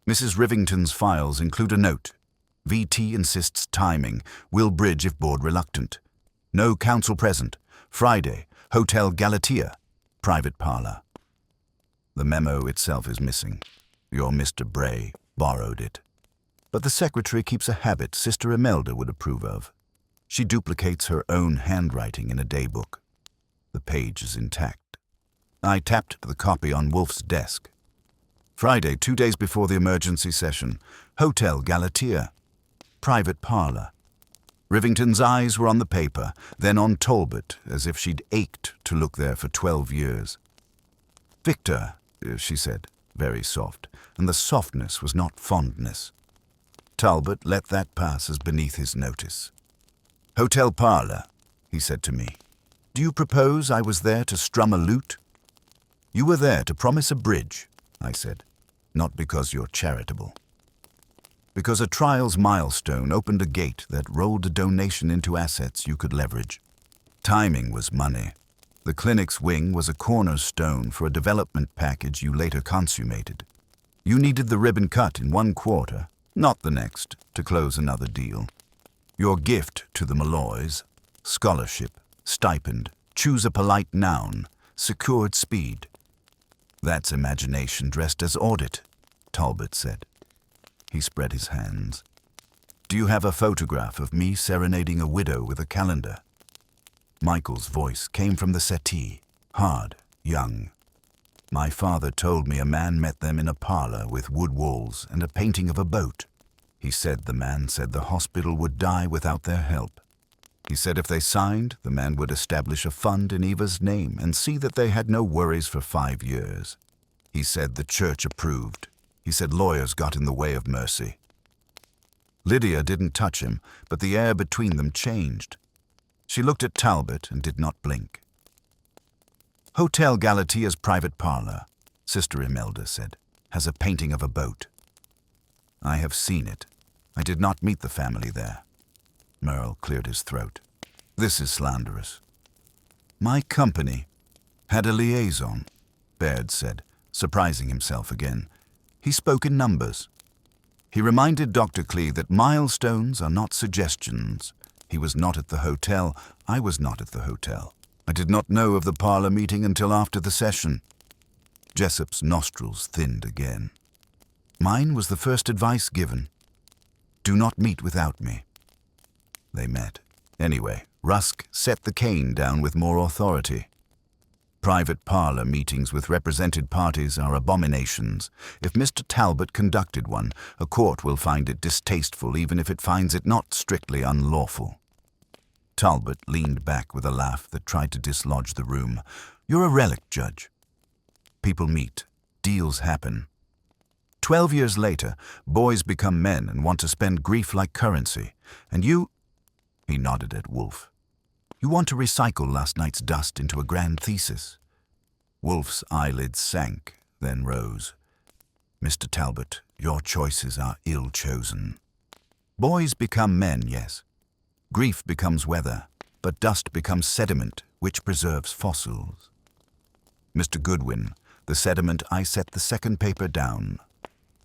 [SPEAKER 1] Mrs. Rivington's files include a note. VT insists timing. Will bridge if board reluctant. No counsel present. Friday, Hotel Galatea. Private parlor. The memo itself is missing. Your Mr. Bray borrowed it. But the secretary keeps a habit Sister Imelda would approve of. She duplicates her own handwriting in a daybook. The page is intact. I tapped the copy on Wolfe's desk. Friday, 2 days before the emergency session. Hotel Galatea. Private parlor. Rivington's eyes were on the paper, then on Talbot, as if she'd ached to look there for 12 years. "Victor," she said, very soft, and the softness was not fondness. Talbot let that pass as beneath his notice. "Hotel parlor," he said to me. "Do you propose I was there to strum a lute?" "You were there to promise a bridge," I said, "not because you're charitable. Because a trial's milestone opened a gate that rolled a donation into assets you could leverage. Timing was money. The clinic's wing was a cornerstone for a development package you later consummated. You needed the ribbon cut in 1 quarter, not the next, to close another deal. Your gift to the Malloys, scholarship, stipend, choose a polite noun, secured speed. "That's imagination dressed as audit," Talbot said. He spread his hands. "Do you have a photograph of me serenading a widow with a calendar?" Michael's voice came from the settee, hard, young. "My father told me a man met them in a parlor with wood walls and a painting of a boat. He said the man said the hospital would die without their help. He said if they signed, the man would establish a fund in Eva's name and see that they had no worries for 5 years. He said the church approved. He said lawyers got in the way of mercy." Lydia didn't touch him, but the air between them changed. She looked at Talbot and did not blink. "Hotel Galatea's private parlor," Sister Imelda said, "has a painting of a boat. I have seen it. I did not meet the family there." Merle cleared his throat. "This is slanderous." "My company had a liaison," Baird said, surprising himself again. He spoke in numbers. He reminded Dr. Clee that milestones are not suggestions. He was not at the hotel. I was not at the hotel. I did not know of the parlor meeting until after the session. Jessup's nostrils thinned again. Mine was the first advice given. Do not meet without me. They met. Anyway, Rusk set the cane down with more authority. Private parlor meetings with represented parties are abominations. If Mr. Talbot conducted one, a court will find it distasteful even if it finds it not strictly unlawful. Talbot leaned back with a laugh that tried to dislodge the room. You're a relic, Judge. People meet. Deals happen. 12 years later, boys become men and want to spend grief like currency. And you... He nodded at Wolfe. You want to recycle last night's dust into a grand thesis. Wolfe's eyelids sank, then rose. Mr. Talbot, your choices are ill-chosen. Boys become men, yes. Grief becomes weather, but dust becomes sediment, which preserves fossils. Mr. Goodwin, the sediment I set the second paper down.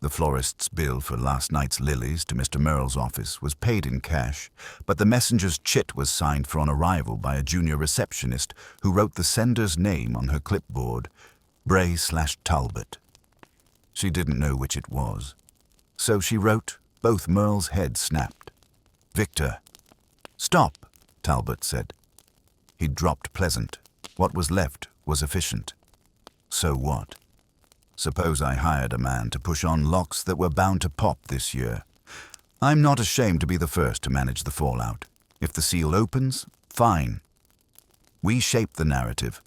[SPEAKER 1] The florist's bill for last night's lilies to Mr. Merle's office was paid in cash, but the messenger's chit was signed for on arrival by a junior receptionist who wrote the sender's name on her clipboard, Bray/Talbot. She didn't know which it was. So she wrote, both Merle's heads snapped. Victor. Stop, Talbot said. He'd dropped pleasant. What was left was efficient. So what? Suppose I hired a man to push on locks that were bound to pop this year. I'm not ashamed to be the first to manage the fallout. If the seal opens, fine. We shape the narrative.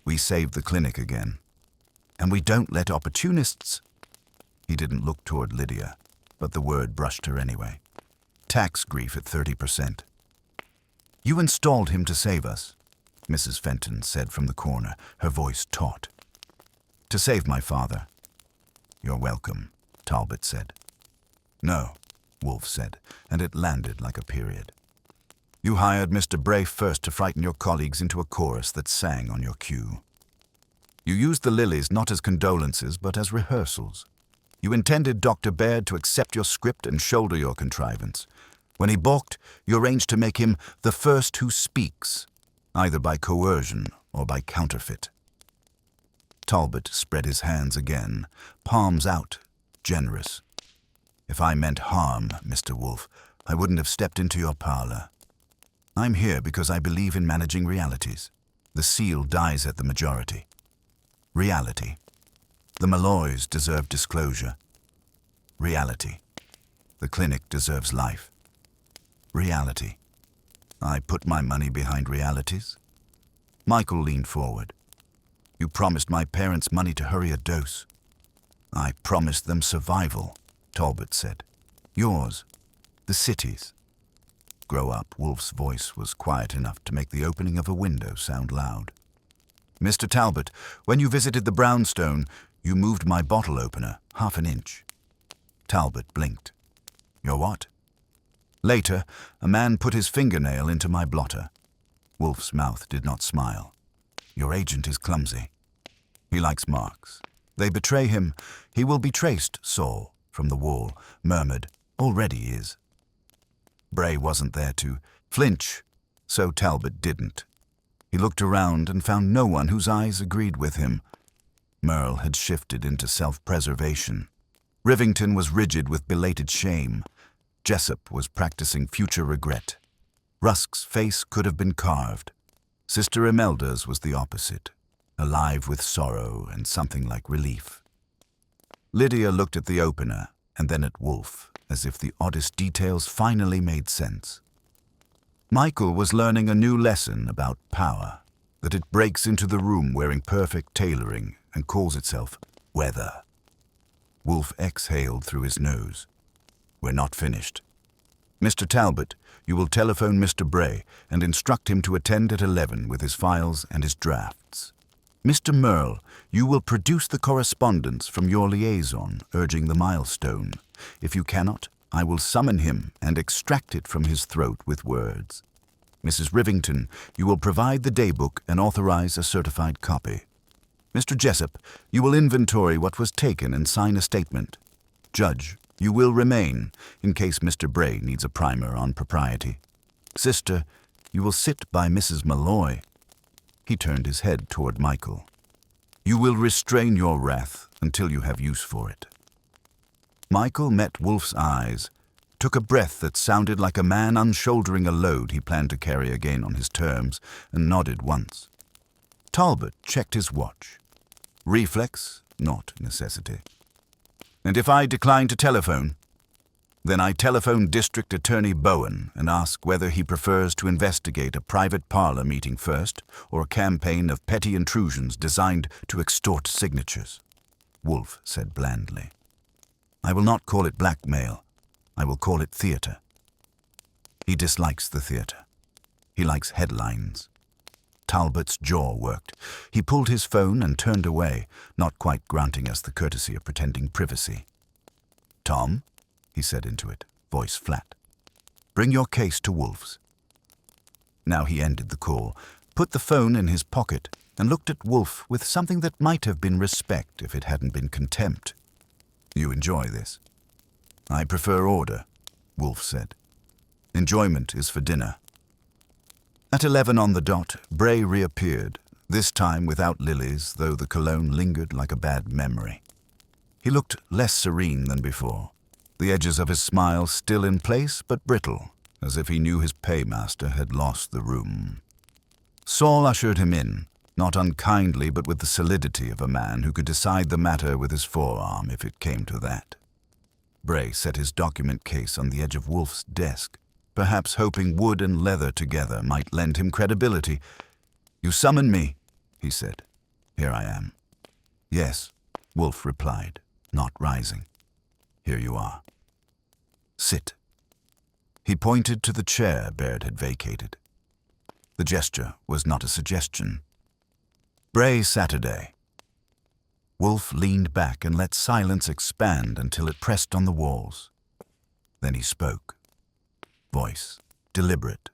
[SPEAKER 1] We save the clinic again. And we don't let opportunists... He didn't look toward Lydia, but the word brushed her anyway. Tax grief at 30%. You installed him to save us, Mrs. Fenton said from the corner, her voice taut. To save my father. You're welcome, Talbot said. No, Wolfe said, and it landed like a period. You hired Mr. Bray first to frighten your colleagues into a chorus that sang on your cue. You used the lilies not as condolences, but as rehearsals. You intended Dr. Baird to accept your script and shoulder your contrivance. When he balked, you arranged to make him the first who speaks, either by coercion or by counterfeit. Talbot spread his hands again, palms out, generous. If I meant harm, Mr. Wolfe, I wouldn't have stepped into your parlor. I'm here because I believe in managing realities. The seal dies at the majority. Reality. The Malloys deserve disclosure. Reality. The clinic deserves life. Reality. I put my money behind realities. Michael leaned forward. You promised my parents money to hurry a dose. I promised them survival, Talbot said. Yours. The city's. Grow up, Wolfe's voice was quiet enough to make the opening of a window sound loud. Mr. Talbot, when you visited the brownstone, you moved my bottle opener half an inch. Talbot blinked. Your what? Later, a man put his fingernail into my blotter. Wolfe's mouth did not smile. Your agent is clumsy. He likes marks. They betray him. He will be traced, Saul, from the wall, murmured, already is. Bray wasn't there to flinch, so Talbot didn't. He looked around and found no one whose eyes agreed with him. Merle had shifted into self-preservation. Rivington was rigid with belated shame. Jessup was practicing future regret. Rusk's face could have been carved. Sister Imelda's was the opposite, alive with sorrow and something like relief. Lydia looked at the opener and then at Wolfe, as if the oddest details finally made sense. Michael was learning a new lesson about power, that it breaks into the room wearing perfect tailoring and calls itself weather. Wolfe exhaled through his nose. We're not finished. Mr. Talbot, you will telephone Mr. Bray and instruct him to attend at 11 with his files and his drafts. Mr. Merle, you will produce the correspondence from your liaison urging the milestone. If you cannot, I will summon him and extract it from his throat with words. Mrs. Rivington, you will provide the daybook and authorize a certified copy. Mr. Jessup, you will inventory what was taken and sign a statement. Judge, You will remain, in case Mr. Bray needs a primer on propriety. Sister, you will sit by Mrs. Malloy. He turned his head toward Michael. You will restrain your wrath until you have use for it. Michael met Wolfe's eyes, took a breath that sounded like a man unshouldering a load he planned to carry again on his terms, and nodded once. Talbot checked his watch. Reflex, not necessity. And if I decline to telephone? Then I telephone District Attorney Bowen and ask whether he prefers to investigate a private parlor meeting first or a campaign of petty intrusions designed to extort signatures. Wolfe said blandly. I will not call it blackmail. I will call it theater. He dislikes the theater. He likes headlines. Talbot's jaw worked. He pulled his phone and turned away, not quite granting us the courtesy of pretending privacy. Tom, he said into it, voice flat. Bring your case to Wolfe's. Now he ended the call, put the phone in his pocket, and looked at Wolfe with something that might have been respect if it hadn't been contempt. You enjoy this? I prefer order, Wolfe said. Enjoyment is for dinner. At 11 on the dot, Bray reappeared, this time without lilies, though the cologne lingered like a bad memory. He looked less serene than before, the edges of his smile still in place but brittle, as if he knew his paymaster had lost the room. Saul ushered him in, not unkindly but with the solidity of a man who could decide the matter with his forearm if it came to that. Bray set his document case on the edge of Wolfe's desk, perhaps hoping wood and leather together might lend him credibility. You summoned me, he said. Here I am. Yes, Wolfe replied, not rising. Here you are. Sit. He pointed to the chair Baird had vacated. The gesture was not a suggestion. Bray Saturday. Wolfe leaned back and let silence expand until it pressed on the walls. Then he spoke. Voice, deliberate.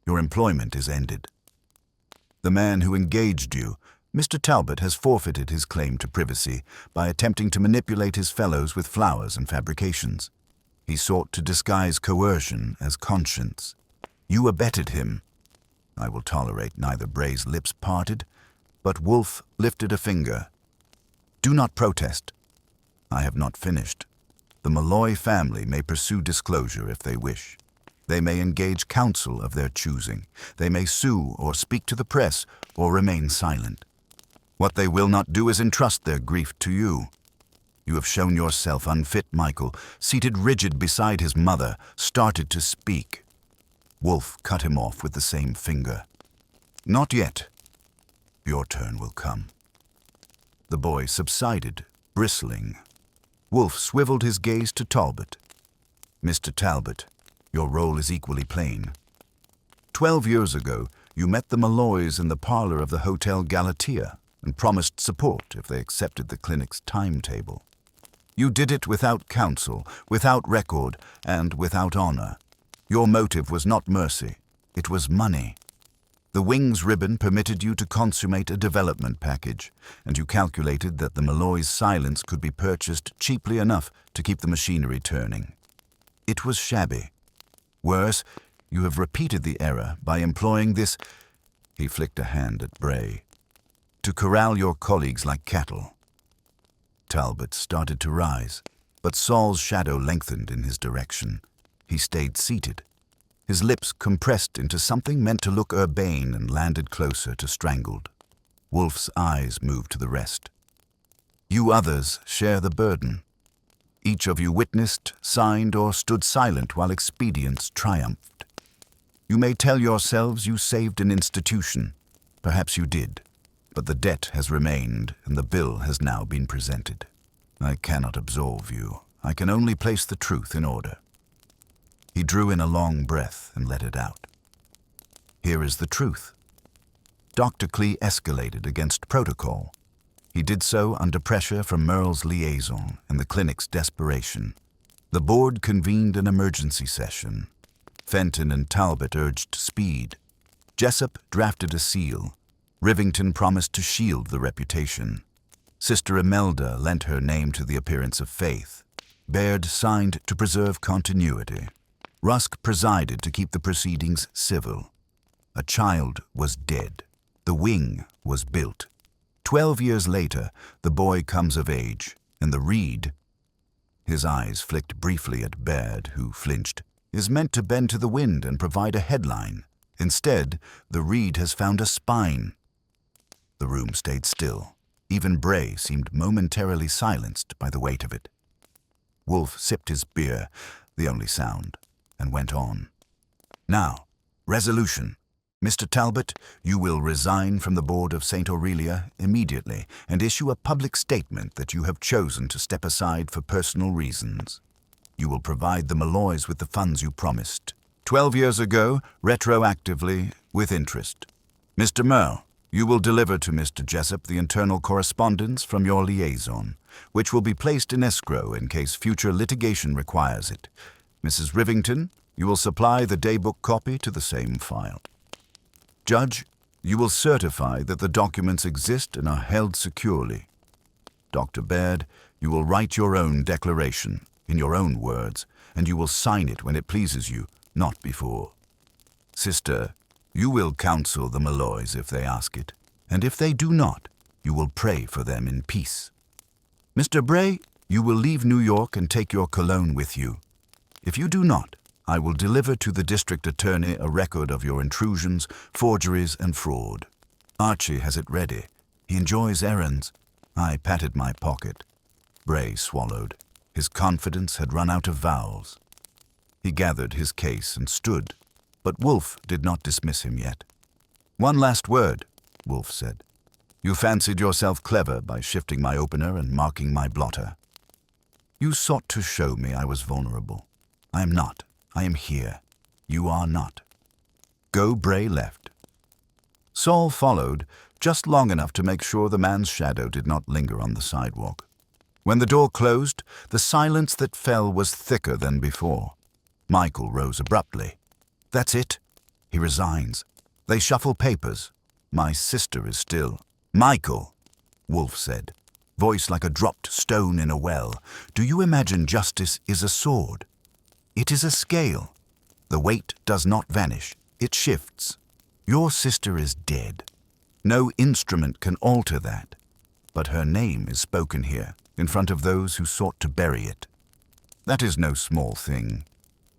[SPEAKER 1] Your employment is ended. The man who engaged you, Mr. Talbot, has forfeited his claim to privacy by attempting to manipulate his fellows with flowers and fabrications. He sought to disguise coercion as conscience. You abetted him. I will tolerate neither. Bray's lips parted, but Wolfe lifted a finger. Do not protest. I have not finished. The Malloy family may pursue disclosure if they wish. They may engage counsel of their choosing. They may sue or speak to the press or remain silent. What they will not do is entrust their grief to you. You have shown yourself unfit. Michael, seated rigid beside his mother, started to speak. Wolfe cut him off with the same finger. Not yet. Your turn will come. The boy subsided, bristling. Wolfe swiveled his gaze to Talbot. Mr. Talbot, your role is equally plain. 12 years ago, you met the Malloys in the parlor of the Hotel Galatea and promised support if they accepted the clinic's timetable. You did it without counsel, without record, and without honor. Your motive was not mercy. It was money. The Wings ribbon permitted you to consummate a development package, and you calculated that the Malloys' silence could be purchased cheaply enough to keep the machinery turning. It was shabby. Worse, you have repeated the error by employing this, he flicked a hand at Bray, to corral your colleagues like cattle. Talbot started to rise, but Saul's shadow lengthened in his direction. He stayed seated. His lips compressed into something meant to look urbane and landed closer to strangled. Wolfe's eyes moved to the rest. You others share the burden. Each of you witnessed, signed, or stood silent while expedience triumphed. You may tell yourselves you saved an institution. Perhaps you did, but the debt has remained and the bill has now been presented. I cannot absolve you. I can only place the truth in order. He drew in a long breath and let it out. Here is the truth. Dr. Klee escalated against protocol. He did so under pressure from Merle's liaison and the clinic's desperation. The board convened an emergency session. Fenton and Talbot urged speed. Jessup drafted a seal. Rivington promised to shield the reputation. Sister Imelda lent her name to the appearance of faith. Baird signed to preserve continuity. Rusk presided to keep the proceedings civil. A child was dead. The wing was built. 12 years later, the boy comes of age, and the reed— his eyes flicked briefly at Baird, who flinched— is meant to bend to the wind and provide a headline. Instead, the reed has found a spine. The room stayed still. Even Bray seemed momentarily silenced by the weight of it. Wolfe sipped his beer, the only sound, and went on. Now, resolution. Mr. Talbot, you will resign from the board of St. Aurelia immediately and issue a public statement that you have chosen to step aside for personal reasons. You will provide the Malloys with the funds you promised. 12 years ago, retroactively, with interest. Mr. Merle, you will deliver to Mr. Jessup the internal correspondence from your liaison, which will be placed in escrow in case future litigation requires it. Mrs. Rivington, you will supply the daybook copy to the same file. Judge, you will certify that the documents exist and are held securely. Dr. Baird, you will write your own declaration, in your own words, and you will sign it when it pleases you, not before. Sister, you will counsel the Malloys if they ask it, and if they do not, you will pray for them in peace. Mr. Bray, you will leave New York and take your cologne with you. If you do not, I will deliver to the district attorney a record of your intrusions, forgeries, and fraud. Archie has it ready. He enjoys errands. I patted my pocket. Bray swallowed. His confidence had run out of vowels. He gathered his case and stood, but Wolfe did not dismiss him yet. One last word, Wolfe said. You fancied yourself clever by shifting my opener and marking my blotter. You sought to show me I was vulnerable. I am not. I am here. You are not. Go. Bray left. Saul followed, just long enough to make sure the man's shadow did not linger on the sidewalk. When the door closed, the silence that fell was thicker than before. Michael rose abruptly. That's it. He resigns. They shuffle papers. My sister is still— Michael, Wolfe said, voice like a dropped stone in a well. Do you imagine justice is a sword? It is a scale. The weight does not vanish. It shifts. Your sister is dead. No instrument can alter that. But her name is spoken here, in front of those who sought to bury it. That is no small thing.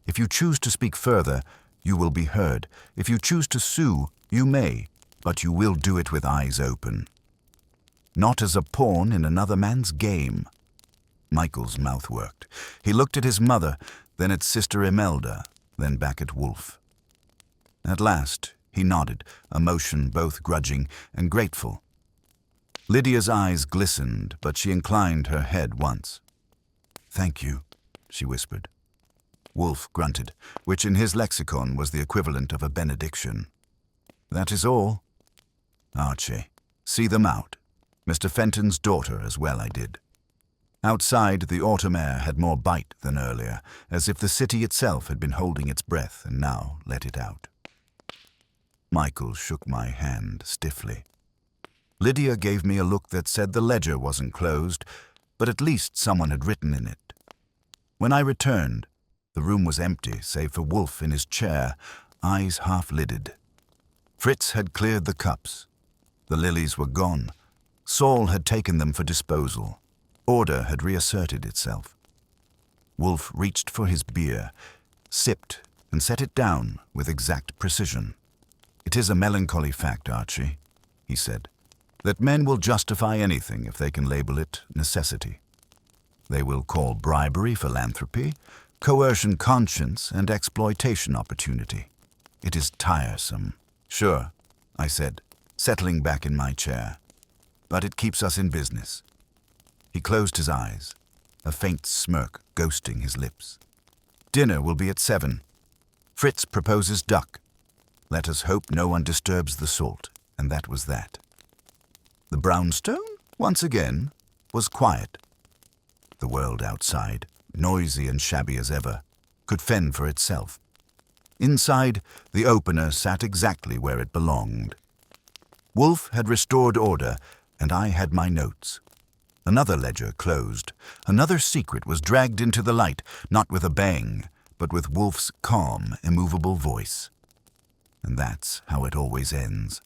[SPEAKER 1] If you choose to speak further, you will be heard. If you choose to sue, you may, but you will do it with eyes open. Not as a pawn in another man's game. Michael's mouth worked. He looked at his mother, then at Sister Imelda, then back at Wolfe. At last, he nodded, emotion both grudging and grateful. Lydia's eyes glistened, but she inclined her head once. Thank you, she whispered. Wolfe grunted, which in his lexicon was the equivalent of a benediction. That is all. Archie, see them out. Mr. Fenton's daughter as well I did. Outside, the autumn air had more bite than earlier, as if the city itself had been holding its breath and now let it out. Michael shook my hand stiffly. Lydia gave me a look that said the ledger wasn't closed, but at least someone had written in it. When I returned, the room was empty, save for Wolfe in his chair, eyes half-lidded. Fritz had cleared the cups. The lilies were gone. Saul had taken them for disposal. Order had reasserted itself. Wolfe reached for his beer, sipped, and set it down with exact precision. It is a melancholy fact, Archie, he said, that men will justify anything if they can label it necessity. They will call bribery philanthropy, coercion conscience, and exploitation opportunity. It is tiresome. Sure, I said, settling back in my chair. But it keeps us in business. He closed his eyes, a faint smirk ghosting his lips. Dinner will be at 7. Fritz proposes duck. Let us hope no one disturbs the salt, and that was that. The brownstone, once again, was quiet. The world outside, noisy and shabby as ever, could fend for itself. Inside, the opener sat exactly where it belonged. Wolfe had restored order, and I had my notes. Another ledger closed. Another secret was dragged into the light, not with a bang, but with Wolfe's calm, immovable voice. And that's how it always ends.